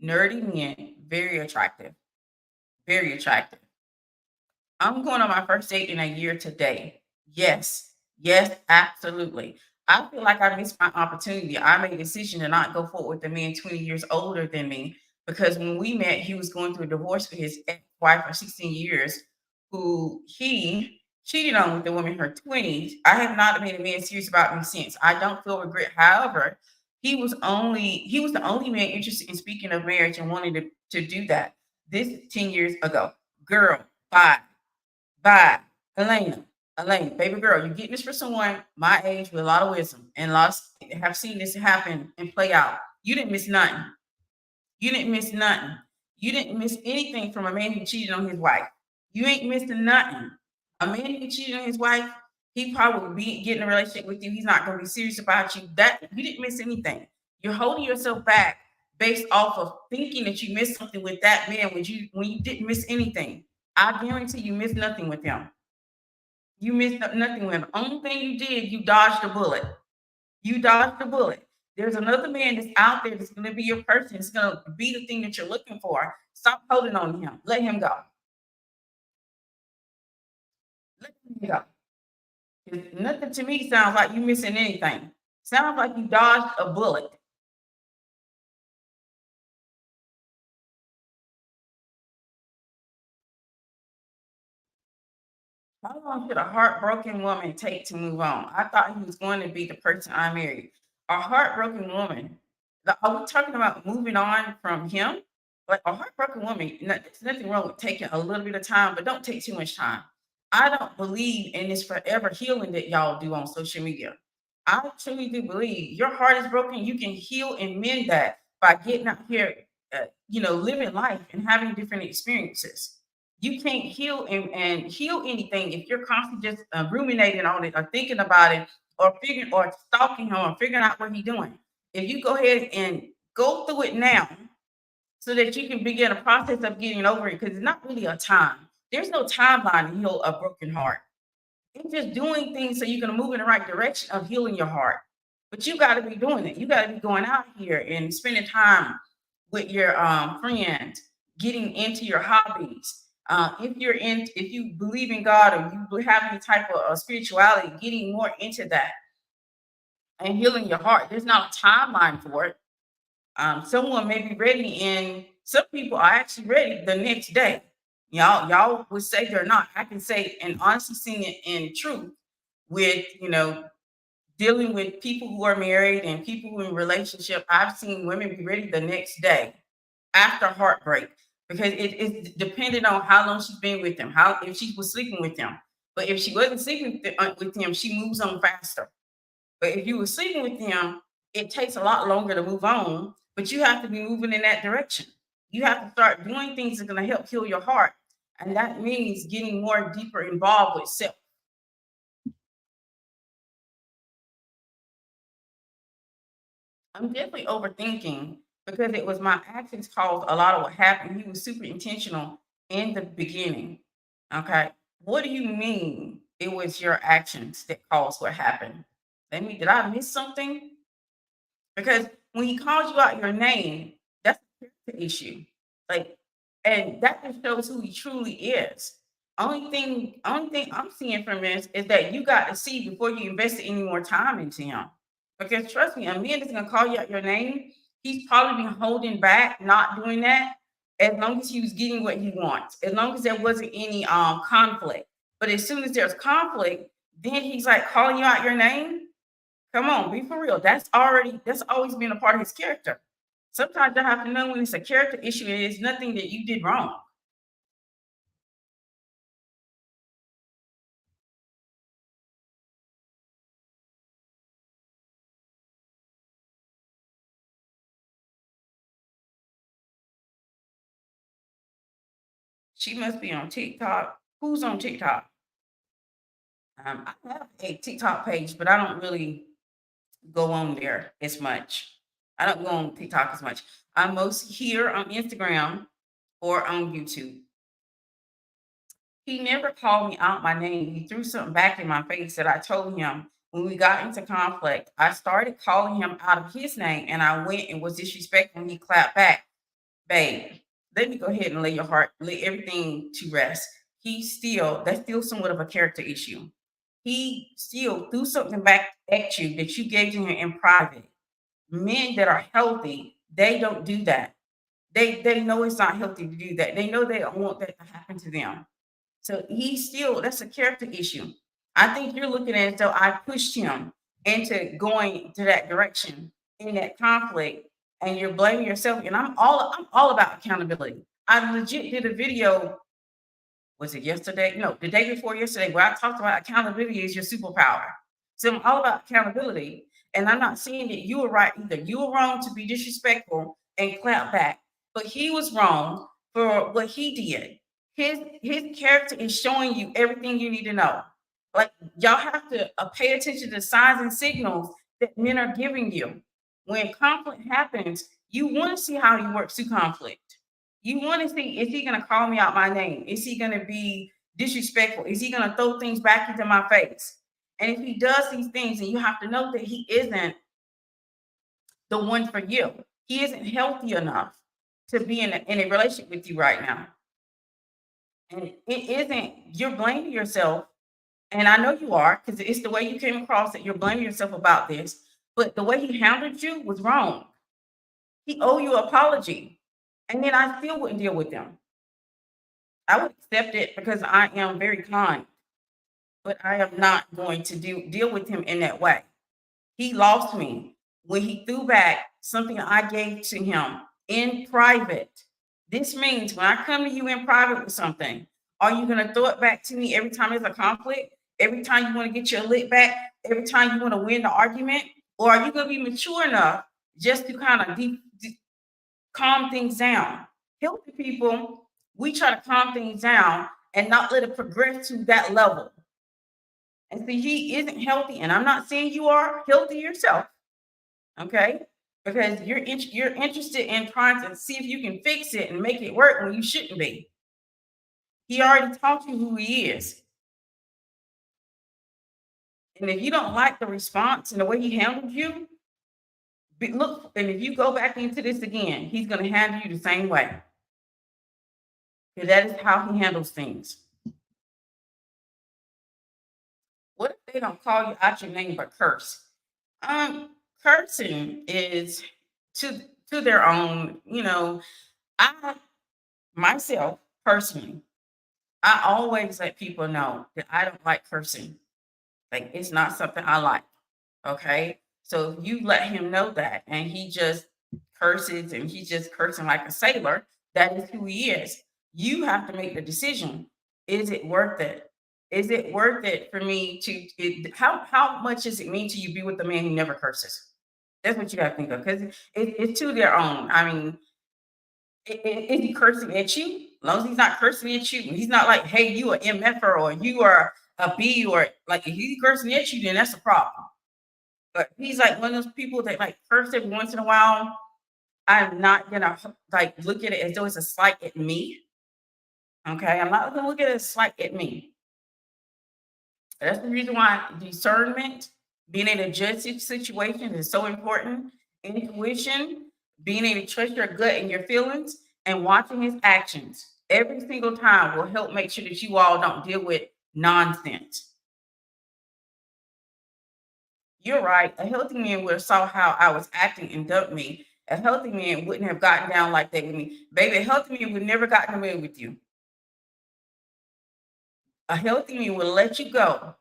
nerdy men very attractive. Very attractive. I'm going on my first date in a year today. Yes. Yes, absolutely. I feel like I missed my opportunity. I made a decision to not go forward with a man 20 years older than me because when we met, he was going through a divorce with his ex-wife for 16 years, who he cheated on with the woman in her 20s. I have not made a man serious about me since. I don't feel regret. However, he was the only man interested in speaking of marriage and wanting to do that. This 10 years ago. Girl, bye. Bye. Elena, Elena, baby girl, you're getting this for someone my age with a lot of wisdom and lots have seen this happen and play out. You didn't miss nothing. You didn't miss nothing. You didn't miss anything from a man who cheated on his wife. You ain't missing nothing. A man who cheated on his wife, he probably will be getting a relationship with you. He's not going to be serious about you. That you didn't miss anything. You're holding yourself back based off of thinking that you missed something with that man when you didn't miss anything. I guarantee you missed nothing with him. You missed nothing with him. Only thing you did, you dodged a bullet. You dodged a bullet. There's another man that's out there that's going to be your person. It's going to be the thing that you're looking for. Stop holding on to him. Let him go. Let him go. 'Cause nothing to me sounds like you missing anything. Sounds like you dodged a bullet. How long should a heartbroken woman take to move on? I thought he was going to be the person I married. A heartbroken woman. Are we talking about moving on from him? Like a heartbroken woman, there's nothing wrong with taking a little bit of time, but don't take too much time. I don't believe in this forever healing that y'all do on social media. I truly do believe your heart is broken. You can heal and mend that by getting out here, living life and having different experiences. You can't heal and heal anything if you're constantly just ruminating on it or thinking about it or figuring or stalking him or figuring out what he's doing. If you go ahead and go through it now so that you can begin a process of getting over it, because it's not really a time. There's no timeline to heal a broken heart. It's just doing things so you can move in the right direction of healing your heart. But you got to be doing it. You got to be going out here and spending time with your friends, getting into your hobbies. If you believe in God or you have any type of spirituality, getting more into that and healing your heart. There's not a timeline for it. Someone may be ready, and some people are actually ready the next day. Y'all would say they're not. I can say and honestly seeing it in truth with dealing with people who are married and people who are in relationship. I've seen women be ready the next day after heartbreak because it's dependent on how long she's been with them, how if she was sleeping with them. But if she wasn't sleeping with him, she moves on faster. But if you were sleeping with them, it takes a lot longer to move on, but you have to be moving in that direction. You have to start doing things that are going to help heal your heart. And that means getting more deeper involved with self. I'm definitely overthinking because it was my actions caused a lot of what happened. He was super intentional in the beginning. Okay. What do you mean it was your actions that caused what happened? Did I miss something? Because when he calls you out your name, that's a character issue. Like, and that just shows who he truly is. Only thing I'm seeing from this is that you got to see before you invest any more time into him. Because trust me, a man that's gonna call you out your name, he's probably been holding back, not doing that, as long as he was getting what he wants, as long as there wasn't any conflict. But as soon as there's conflict, then he's like calling you out your name. Come on, be for real. That's always been a part of his character. Sometimes you have to know when it's a character issue and it's nothing that you did wrong. She must be on TikTok. Who's on TikTok? I have a TikTok page, but I don't really go on there as much. I don't go on TikTok as much. I'm most here on Instagram or on YouTube. He never called me out my name. He threw something back in my face that I told him when we got into conflict. I started calling him out of his name and I went and was disrespectful and he clapped back. Babe, let me go ahead and lay everything to rest. That's still somewhat of a character issue. He still threw something back at you that you gave to him in private. Men that are healthy, they don't do that. They know it's not healthy to do that. They know they don't want that to happen to them. So that's a character issue. I think you're looking at it though I pushed him into going to that direction in that conflict and you're blaming yourself. And I'm all about accountability. I legit did a video, was it yesterday? No, the day before yesterday, where I talked about accountability is your superpower. So I'm all about accountability. And I'm not saying that you were right either. You were wrong to be disrespectful and clap back, but he was wrong for what he did. His character is showing you everything you need to know. Like y'all have to pay attention to the signs and signals that men are giving you. When conflict happens, you want to see how he works through conflict. You want to see, is he going to call me out my name? Is he going to be disrespectful? Is he going to throw things back into my face? And if he does these things, and you have to know that he isn't the one for you. He isn't healthy enough to be in a relationship with you right now. And it isn't, you're blaming yourself. And I know you are, because it's the way you came across that you're blaming yourself about this. But the way he handled you was wrong. He owe you an apology. And then I still wouldn't deal with him. I would accept it because I am very kind, but I am not going to deal with him in that way. He lost me when he threw back something I gave to him in private. This means when I come to you in private with something, are you going to throw it back to me every time there's a conflict? Every time you want to get your lick back? Every time you want to win the argument? Or are you going to be mature enough just to kind of calm things down? Healthy people, we try to calm things down and not let it progress to that level. And see, he isn't healthy, and I'm not saying you are healthy yourself, okay? Because you're interested in trying to see if you can fix it and make it work when you shouldn't be. He already taught you who he is. And if you don't like the response and the way he handled you, look, and if you go back into this again, he's going to handle you the same way. Because that is how he handles things. What if they don't call you out your name but curse? Cursing is to to their own, I myself personally, I always let people know that I don't like cursing. Like it's not something I like. Okay. So if you let him know that and he just curses and he's just cursing like a sailor, that is who he is. You have to make the decision. Is it worth it? Is it worth it for me how much does it mean to you be with a man who never curses? That's what you got to think of because it's to their own. I mean, is he cursing at you? As long as he's not cursing at you, he's not like, hey, you are MFer or you are a B or like if he's cursing at you, then that's a problem. But he's like one of those people that like curse every once in a while. I'm not gonna like look at it as though it's a slight at me. Okay. I'm not gonna look at it as a slight at me. That's the reason why discernment, being able to judge situations is so important. Intuition, being able to trust your gut and your feelings, and watching his actions every single time will help make sure that you all don't deal with nonsense. You're right. A healthy man would have saw how I was acting and dumped me. A healthy man wouldn't have gotten down like that with me. Baby, a healthy man would never gotten away with you. A healthy man will let you go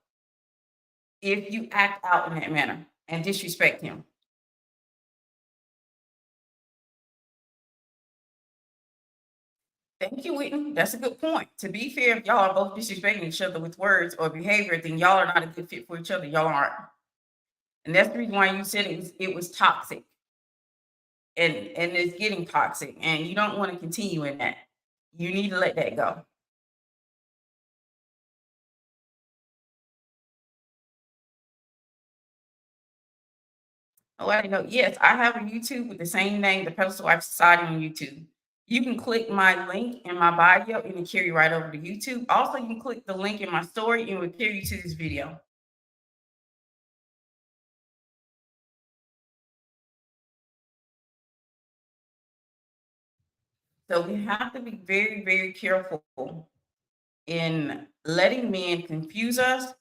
if you act out in that manner and disrespect him. Thank you, Whitney. That's a good point. To be fair, if y'all are both disrespecting each other with words or behavior, then y'all are not a good fit for each other. Y'all aren't. And that's the reason why you said it was toxic. And it's getting toxic. And you don't want to continue in that. You need to let that go. Oh, I didn't know. Yes, I have a YouTube with the same name, the Pedestal Life Society on YouTube. You can click my link in my bio and it'll carry you right over to YouTube. Also, you can click the link in my story and it will carry you to this video. So we have to be very, very careful in letting men confuse us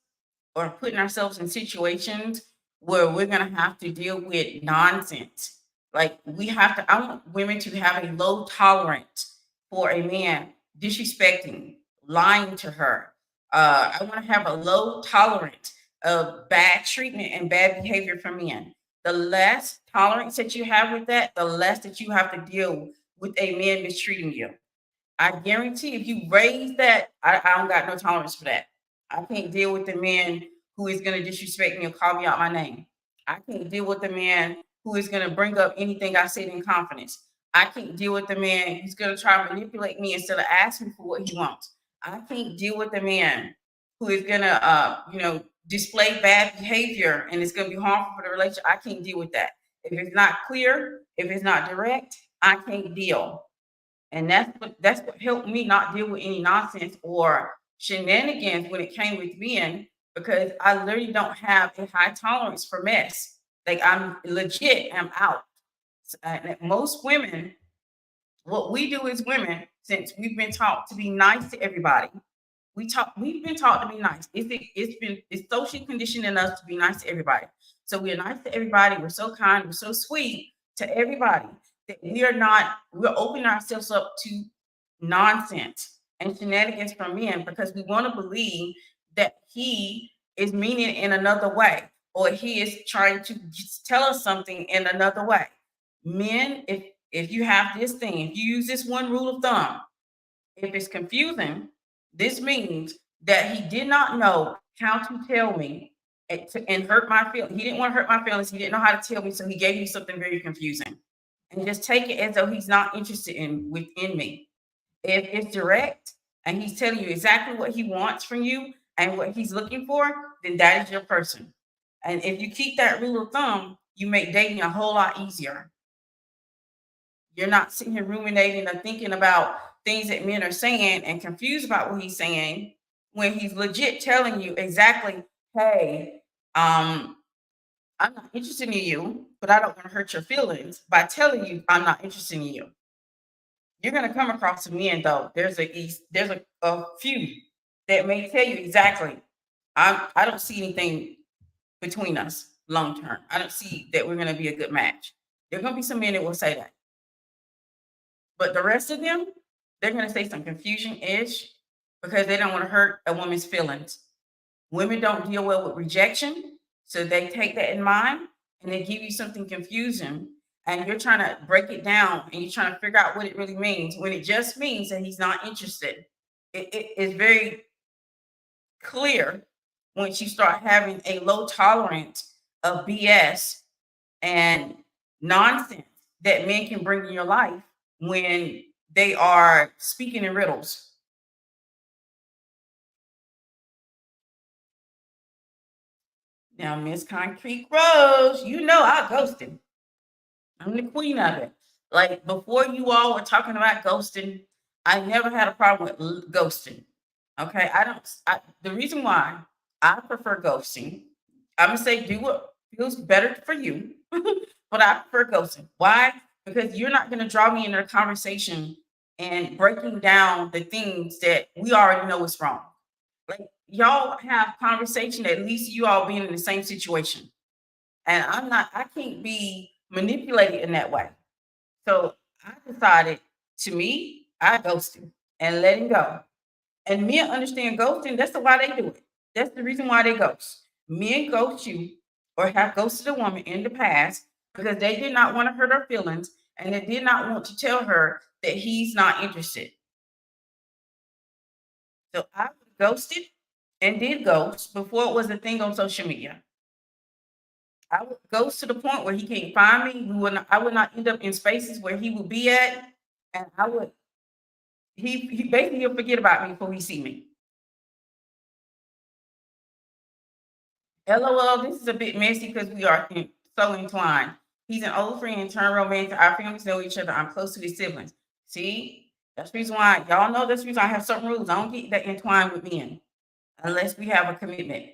or putting ourselves in situations where we're going to have to deal with nonsense. Like we have to, I want women to have a low tolerance for a man disrespecting, lying to her. I want to have a low tolerance of bad treatment and bad behavior from men. The less tolerance that you have with that, the less that you have to deal with a man mistreating you. I guarantee if you raise that, I don't got no tolerance for that. I can't deal with the man who is going to disrespect me or call me out my name. I can't deal with the man who is going to bring up anything I said in confidence. I can't deal with the man who's going to try to manipulate me instead of asking for what he wants. I can't deal with the man who is going to, display bad behavior and it's going to be harmful for the relationship. I can't deal with that. If it's not clear, if it's not direct, I can't deal. And that's what helped me not deal with any nonsense or shenanigans when it came with men because I literally don't have a high tolerance for mess. Like I'm legit, I'm out. And most women, what we do as women, since we've been taught to be nice to everybody, we've been taught to be nice. It's socially conditioned in us to be nice to everybody. So we're nice to everybody. We're so kind. We're so sweet to everybody that we're opening ourselves up to nonsense and shenanigans from men because we want to believe that he is meaning it in another way or he is trying to just tell us something in another way. Men, if you have this thing, if you use this one rule of thumb, if it's confusing, this means that he did not know how to tell me and hurt my feelings. He didn't want to hurt my feelings. He didn't know how to tell me, so he gave me something very confusing. And just take it as though he's not interested in within me. If it's direct and he's telling you exactly what he wants from you and what he's looking for, then that is your person. And if you keep that rule of thumb, you make dating a whole lot easier. You're not sitting here ruminating or thinking about things that men are saying and confused about what he's saying when he's legit telling you exactly, hey, I'm not interested in you, but I don't want to hurt your feelings by telling you I'm not interested in you. You're gonna come across some men though. There's a few that may tell you exactly, I don't see anything between us long term. I don't see that we're gonna be a good match. There are gonna be some men that will say that. But the rest of them, they're going to say some confusion-ish because they don't want to hurt a woman's feelings. Women don't deal well with rejection, so they take that in mind and they give you something confusing, and you're trying to break it down and you're trying to figure out what it really means when it just means that he's not interested. It is very clear once you start having a low tolerance of BS and nonsense that men can bring in your life when they are speaking in riddles. Now, Miss Concrete Rose, you know I ghosted. I'm the queen of it. Like before you all were talking about ghosting, I never had a problem with ghosting. Okay. The reason why I prefer ghosting. I'm gonna say do what feels better for you, but I prefer ghosting. Why? Because you're not gonna draw me into a conversation and breaking down the things that we already know is wrong. Like y'all have conversation, at least you all being in the same situation. And I can't be manipulated in that way. So I decided to me, I ghosted and let him go. And men understand ghosting. That's the why they do it. That's the reason why they ghost. Men ghost you or have ghosted a woman in the past because they did not want to hurt her feelings and they did not want to tell her that he's not interested. So I ghosted and did ghost before it was a thing on social media. I would ghost to the point where he can't find me. I would not end up in spaces where he would be at, and I would he basically he'll forget about me before he see me. LOL, this is a bit messy because we are so entwined. He's an old friend, turned romantic. Our families know each other. I'm close to his siblings. See, that's the reason why y'all know that's the reason I have certain rules. I don't get that entwined with men unless we have a commitment.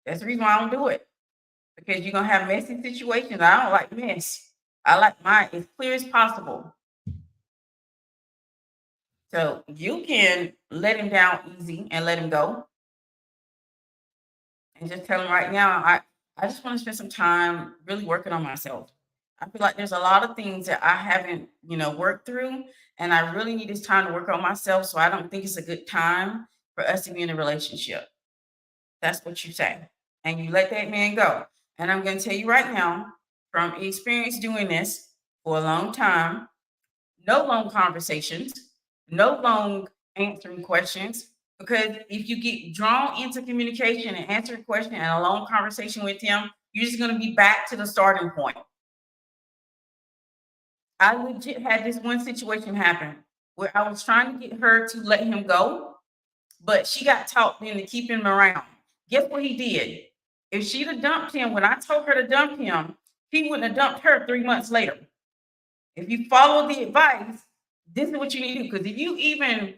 That's the reason why I don't do it because you're gonna have messy situations. I don't like mess. I like mine as clear as possible. So you can let him down easy and let him go and just tell him right now, I just want to spend some time really working on myself. I feel like there's a lot of things that I haven't, worked through, and I really need this time to work on myself. So I don't think it's a good time for us to be in a relationship. That's what you say. And you let that man go. And I'm going to tell you right now, from experience doing this for a long time, no long conversations, no long answering questions. Because if you get drawn into communication and answering question and a long conversation with him, you're just going to be back to the starting point. I legit had this one situation happen where I was trying to get her to let him go, but she got talked into keeping him around. Guess what he did? If she'd have dumped him when I told her to dump him, he wouldn't have dumped her 3 months later. If you follow the advice, this is what you need to do. Because if you even,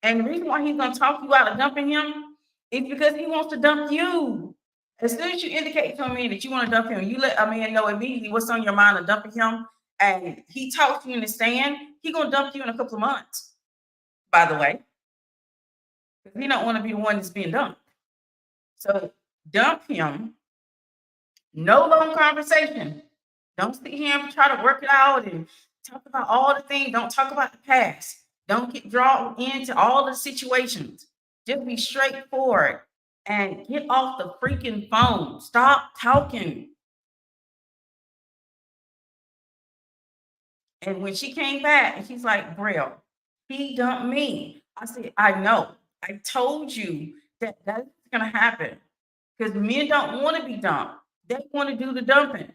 and the reason why he's going to talk you out of dumping him is because he wants to dump you. As soon as you indicate to a man that you want to dump him, you let a man know immediately what's on your mind of dumping him, and he talks to you in the stand, he going to dump you in a couple of months, by the way, because he don't want to be the one that's being dumped. So dump him, no long conversation. Don't sit here and try to work it out and talk about all the things. Don't talk about the past. Don't get drawn into all the situations. Just be straightforward and get off the freaking phone. Stop talking. And when she came back and she's like, Braille, he dumped me. I said, I know. I told you that that's going to happen because men don't want to be dumped. They want to do the dumping.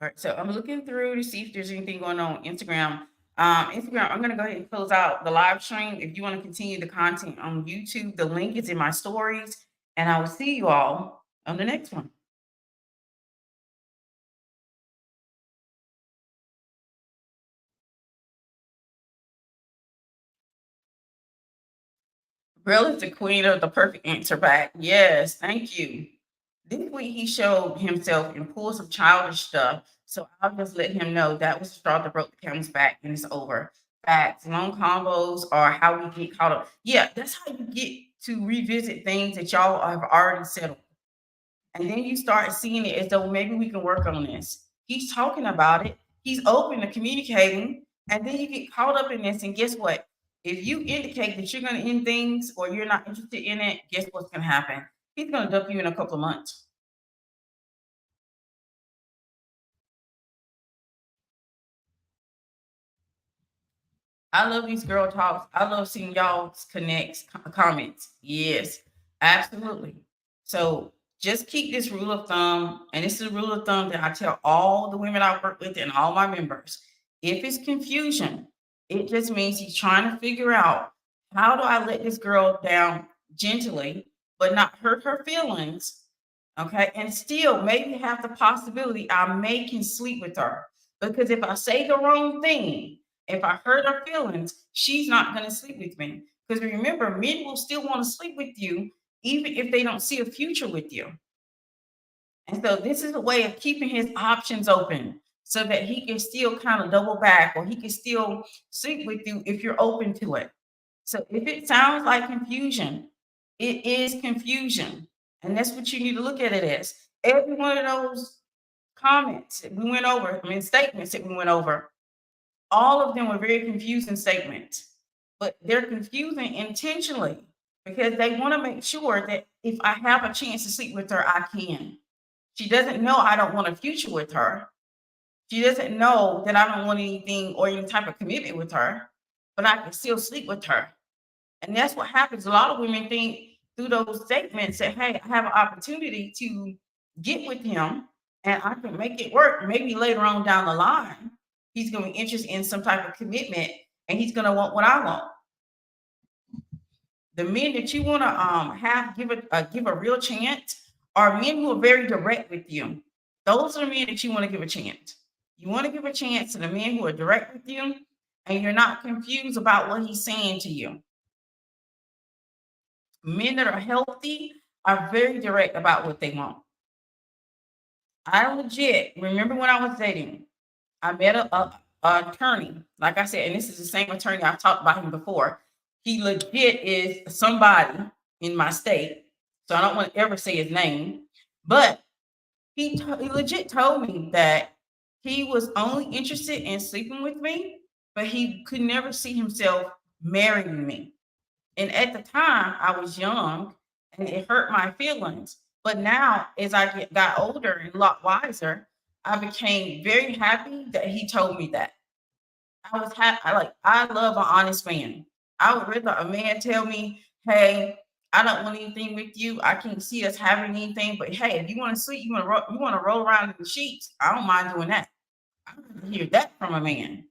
All right, so I'm looking through to see if there's anything going on Instagram. Instagram, I'm gonna go ahead and close out the live stream. If you want to continue the content on YouTube, the link is in my stories, and I will see you all on the next one. Brill is the queen of the perfect answer back. Yes, thank you. This week he showed himself and pulled some childish stuff. So I'll just let him know that was the straw that broke the camel's back and it's over. Facts, long combos are how we get caught up. Yeah, that's how you get to revisit things that y'all have already settled. And then you start seeing it as though maybe we can work on this. He's talking about it, he's open to communicating, and then you get caught up in this. And guess what? If you indicate that you're going to end things or you're not interested in it, guess what's going to happen? He's going to dump you in a couple of months. I love these girl talks. I love seeing y'all's connects, comments. Yes, absolutely. So just keep this rule of thumb, and this is a rule of thumb that I tell all the women I work with and all my members. If it's confusion, it just means he's trying to figure out how do I let this girl down gently, but not hurt her feelings, Okay. And still maybe have the possibility I may can sleep with her. Because if I say the wrong thing, if I hurt her feelings, she's not going to sleep with me. Because remember, men will still want to sleep with you, even if they don't see a future with you. And so this is a way of keeping his options open so that he can still kind of double back or he can still sleep with you if you're open to it. So if it sounds like confusion, it is confusion. And that's what you need to look at it as. Every one of those comments that we went over, I mean, statements that we went over, all of them were very confusing statements, but they're confusing intentionally because they want to make sure that if I have a chance to sleep with her, I can. She doesn't know I don't want a future with her. She doesn't know that I don't want anything or any type of commitment with her, but I can still sleep with her. And that's what happens. A lot of women think through those statements that, hey, I have an opportunity to get with him and I can make it work. Maybe later on down the line, he's going to be interested in some type of commitment and he's going to want what I want. The men that you want to have give a real chance are men who are very direct with you. Those are the men that you want to give a chance. You want to give a chance to the men who are direct with you and you're not confused about what he's saying to you. Men that are healthy are very direct about what they want. I legit remember when I was dating, I met a attorney, like I said, and this is the same attorney I've talked about him before. He legit is somebody in my state, so I don't want to ever say his name, but he legit told me that he was only interested in sleeping with me, but he could never see himself marrying me. And at the time, I was young and it hurt my feelings. But now, as got older and a lot wiser, I became very happy that he told me that. I was happy. I love an honest man. I would rather a man tell me, "Hey, I don't want anything with you. I can't see us having anything. But hey, if you want to sleep, you want to roll around in the sheets. I don't mind doing that. I want to hear that from a man."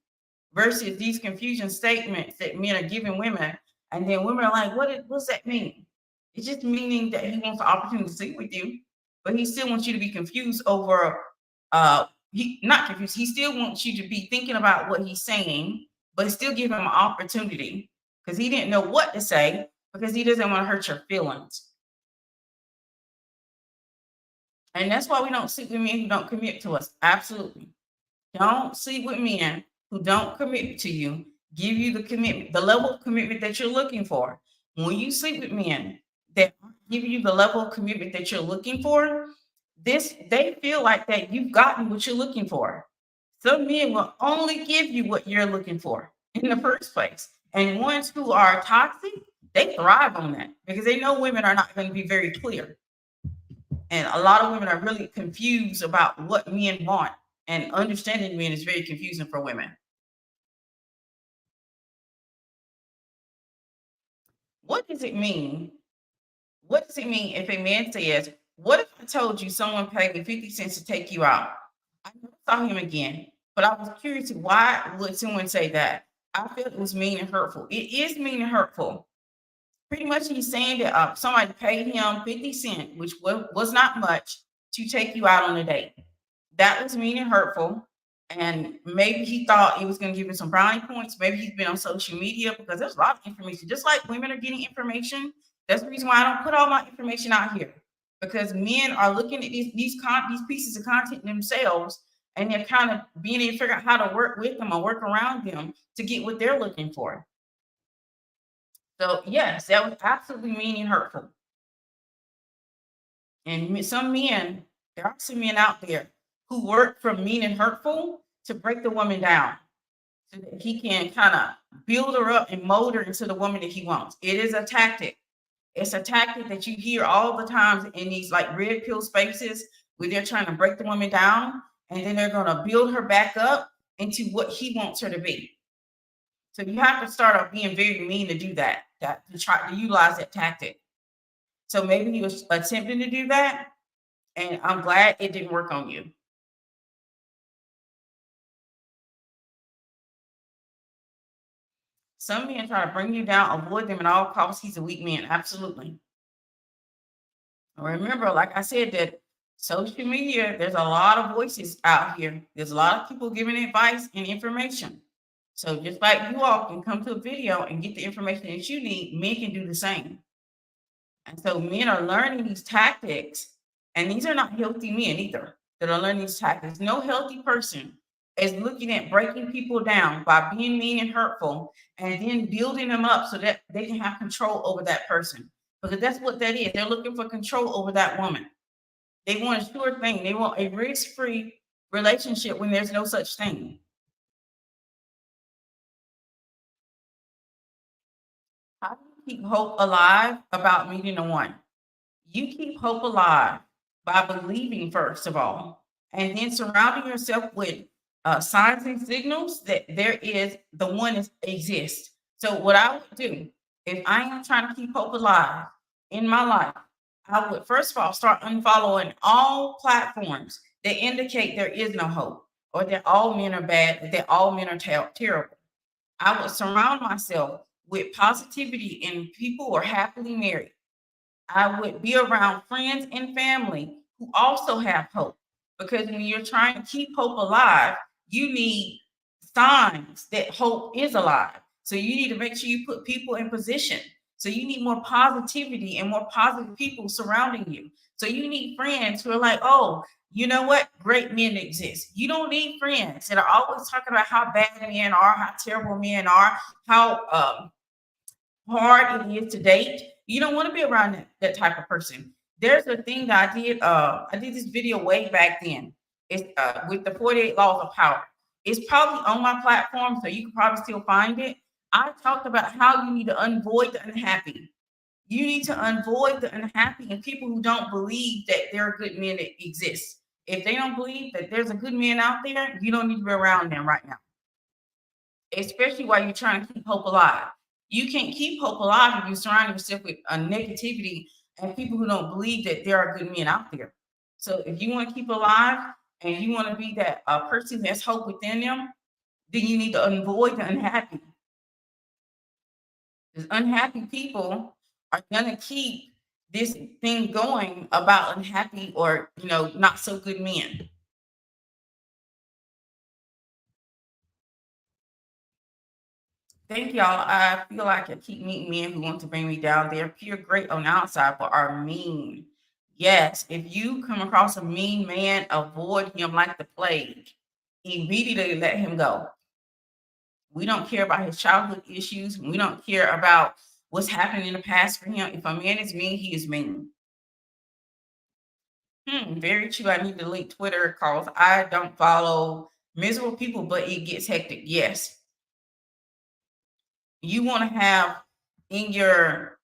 Versus these confusion statements that men are giving women. And then women are like, what's that mean? It's just meaning that he wants the opportunity to sleep with you, but he still wants you to be confused over he not confused, he still wants you to be thinking about what he's saying, but still give him an opportunity because he didn't know what to say because he doesn't want to hurt your feelings. And that's why we don't sleep with men who don't commit to us. Absolutely. Don't sleep with men who don't commit to you, give you the commitment, the level of commitment that you're looking for. When you sleep with men that give you the level of commitment that you're looking for, this they feel like that you've gotten what you're looking for. Some men will only give you what you're looking for in the first place. And ones who are toxic, they thrive on that because they know women are not going to be very clear. And a lot of women are really confused about what men want. And understanding men is very confusing for women. What does it mean? What does it mean if a man says, what if I told you someone paid me 50 cents to take you out? I never saw him again, but I was curious why would someone say that? I felt it was mean and hurtful. It is mean and hurtful. Pretty much he's saying that somebody paid him 50 cents, which was not much, to take you out on a date. That was mean and hurtful. And maybe he thought it was going to give him some brownie points. Maybe he's been on social media because there's a lot of information. Just like women are getting information, that's the reason why I don't put all my information out here. Because men are looking at these pieces of content themselves, and they're kind of being able to figure out how to work with them or work around them to get what they're looking for. So yes, that was absolutely mean and hurtful. And some men, there are some men out there who work from mean and hurtful to break the woman down so that he can kind of build her up and mold her into the woman that he wants. It is a tactic. It's a tactic that you hear all the times in these like red pill spaces where they're trying to break the woman down and then they're going to build her back up into what he wants her to be. So you have to start off being very mean to do that to try to utilize that tactic. So maybe he was attempting to do that, and I'm glad it didn't work on you. Some men try to bring you down, avoid them at all costs. He's a weak man. Absolutely. Remember, like I said, that social media, there's a lot of voices out here. There's a lot of people giving advice and information. So just like you all can come to a video and get the information that you need, men can do the same. And so men are learning these tactics, and these are not healthy men either that are learning these tactics. No healthy person is looking at breaking people down by being mean and hurtful and then building them up so that they can have control over that person. Because that's what that is. They're looking for control over that woman. They want a sure thing. They want a risk-free relationship when there's no such thing. How do you keep hope alive about meeting the one? You keep hope alive by believing, first of all, and then surrounding yourself with signs and signals that there is the one that exists. So, what I would do if I am trying to keep hope alive in my life, I would first of all start unfollowing all platforms that indicate there is no hope or that all men are bad, that all men are terrible. I would surround myself with positivity and people who are happily married. I would be around friends and family who also have hope. Because when you're trying to keep hope alive, you need signs that hope is alive. So you need to make sure you put people in position. So you need more positivity and more positive people surrounding you. So you need friends who are like, oh, you know what? Great men exist. You don't need friends that are always talking about how bad men are, how terrible men are, how hard it is to date. You don't want to be around that type of person. There's a thing that I did. I did this video way back then. It's with the 48 laws of power. It's probably on my platform, so you can probably still find it. I talked about how you need to avoid the unhappy. You need to avoid the unhappy and people who don't believe that there are good men that exist. If they don't believe that there's a good man out there, you don't need to be around them right now, especially while you're trying to keep hope alive. You can't keep hope alive if you surround yourself with negativity and people who don't believe that there are good men out there. So if you want to keep alive and you want to be that person that's hope within them, then you need to avoid the unhappy. Because unhappy people are gonna keep this thing going about unhappy or not so good men. Thank y'all. I feel like I keep meeting men who want to bring me down. They're pure great on the outside, but are mean. Yes, if you come across a mean man, avoid him like the plague. Immediately let him go. We don't care about his childhood issues. We don't care about what's happened in the past for him. If a man is mean, he is mean. Very true. I need to delete Twitter because I don't follow miserable people, but it gets hectic. Yes. You want to have in your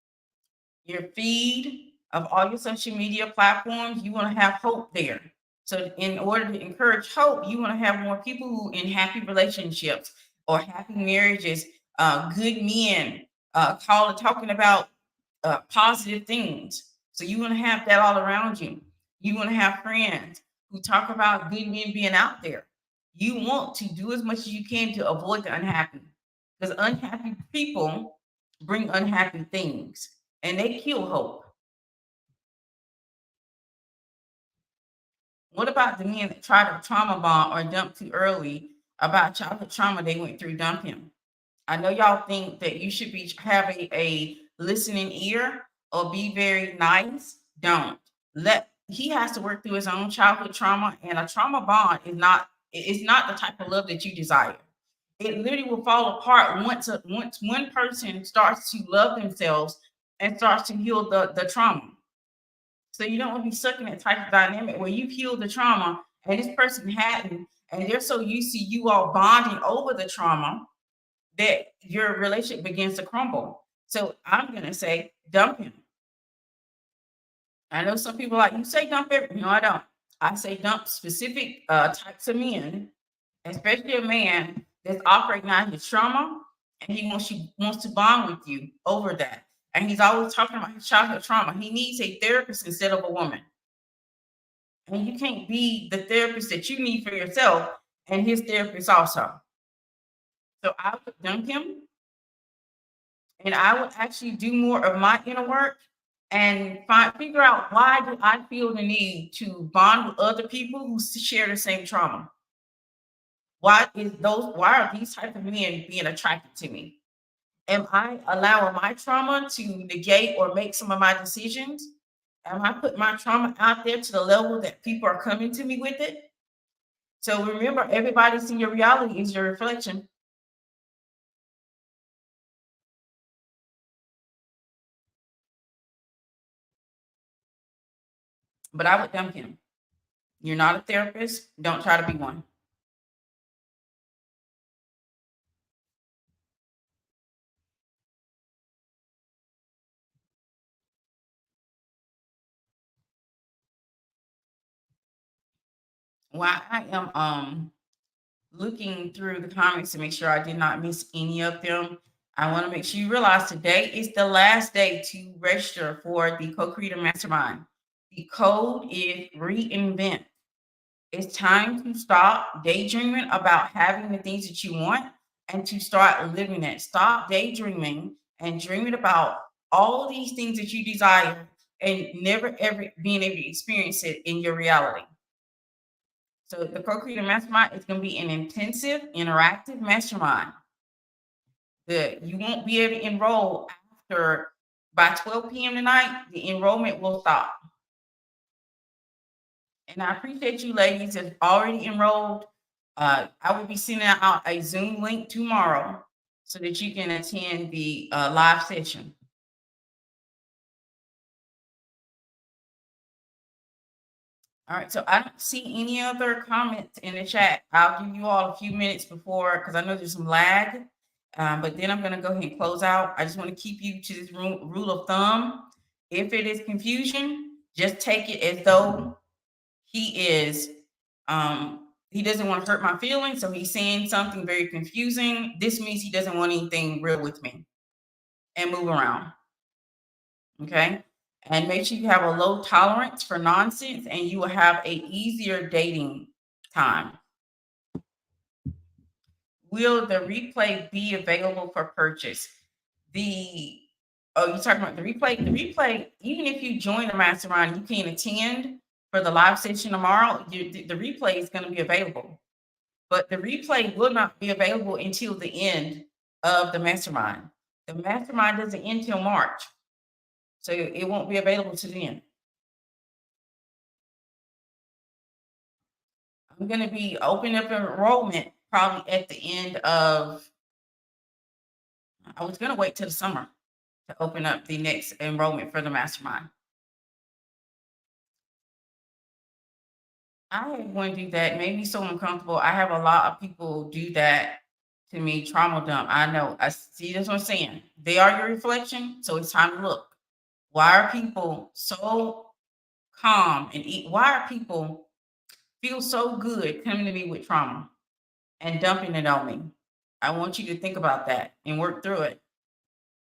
feed of all your social media platforms, you want to have hope there. So, in order to encourage hope, you want to have more people who in happy relationships or happy marriages, good men, talking about positive things. So, you want to have that all around you. You want to have friends who talk about good men being out there. You want to do as much as you can to avoid the unhappy because unhappy people bring unhappy things and they kill hope. What about the men that try to trauma bond or dump too early about childhood trauma they went through? Dump him. I know y'all think that you should be have a listening ear or be very nice. Don't let he has to work through his own childhood trauma, and a trauma bond is not the type of love that you desire. It literally will fall apart once one person starts to love themselves and starts to heal the trauma. So you don't want to be stuck in that type of dynamic where you've healed the trauma and this person hadn't, and they're so used to you all bonding over the trauma that your relationship begins to crumble. So I'm gonna say dump him. I know some people like you say dump every. No, I don't. I say dump specific types of men, especially a man that's operating out his trauma and he wants to bond with you over that. And he's always talking about his childhood trauma. He needs a therapist instead of a woman. And you can't be the therapist that you need for yourself and his therapist also. So I would dump him and I would actually do more of my inner work and figure out, why do I feel the need to bond with other people who share the same trauma? Why are these type of men being attracted to me? Am I allowing my trauma to negate or make some of my decisions? Am I putting my trauma out there to the level that people are coming to me with it? So remember, everybody's in your reality is your reflection. But I would dump him. You're not a therapist. Don't try to be one. While I am looking through the comments to make sure I did not miss any of them, I want to make sure you realize today is the last day to register for the Co-Creator Mastermind. The code is reinvent. It's time to stop daydreaming about having the things that you want and to start living it. Stop daydreaming and dreaming about all these things that you desire and never ever being able to experience it in your reality. So the Co-Creator Mastermind is going to be an intensive, interactive mastermind that you won't be able to enroll after by 12 p.m. tonight. The enrollment will stop. And I appreciate you ladies that already enrolled. I will be sending out a Zoom link tomorrow so that you can attend the live session. All right, so I don't see any other comments in the chat. I'll give you all a few minutes before, because I know there's some lag, but then I'm going to go ahead and close out. I just want to keep you to this rule of thumb. If it is confusion, just take it as though he doesn't want to hurt my feelings, so he's saying something very confusing. This means he doesn't want anything real with me, and move around. Okay. And make sure you have a low tolerance for nonsense, and you will have a easier dating time. Will the replay be available for purchase? You're talking about the replay? The replay, even if you join the mastermind, you can't attend for the live session tomorrow, the replay is going to be available. But the replay will not be available until the end of the mastermind. The mastermind doesn't end till March, so it won't be available to then. I'm going to be opening up enrollment probably at the end of, I was going to wait till the summer to open up the next enrollment for the mastermind. I wouldn't do that. It made me so uncomfortable. I have a lot of people do that to me, trauma dump. I know. I see, that's what I'm saying. They are your reflection, so it's time to look. Why are people so calm and why are people feel so good coming to me with trauma and dumping it on me? I want you to think about that and work through it,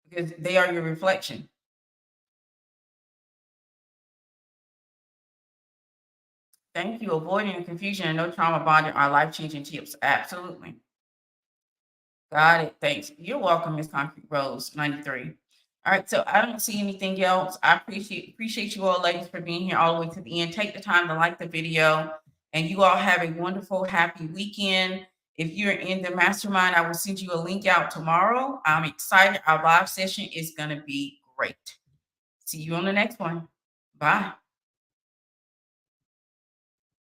because they are your reflection. Thank you. Avoiding the confusion and no trauma bonding are life-changing tips. Absolutely. Got it. Thanks. You're welcome, Miss Concrete Rose 93. All right, so I don't see anything else. I appreciate you all ladies for being here all the way to the end. Take the time to like the video, and you all have a wonderful, happy weekend. If you're in the mastermind, I will send you a link out tomorrow. I'm excited. Our live session is going to be great. See you on the next one. Bye.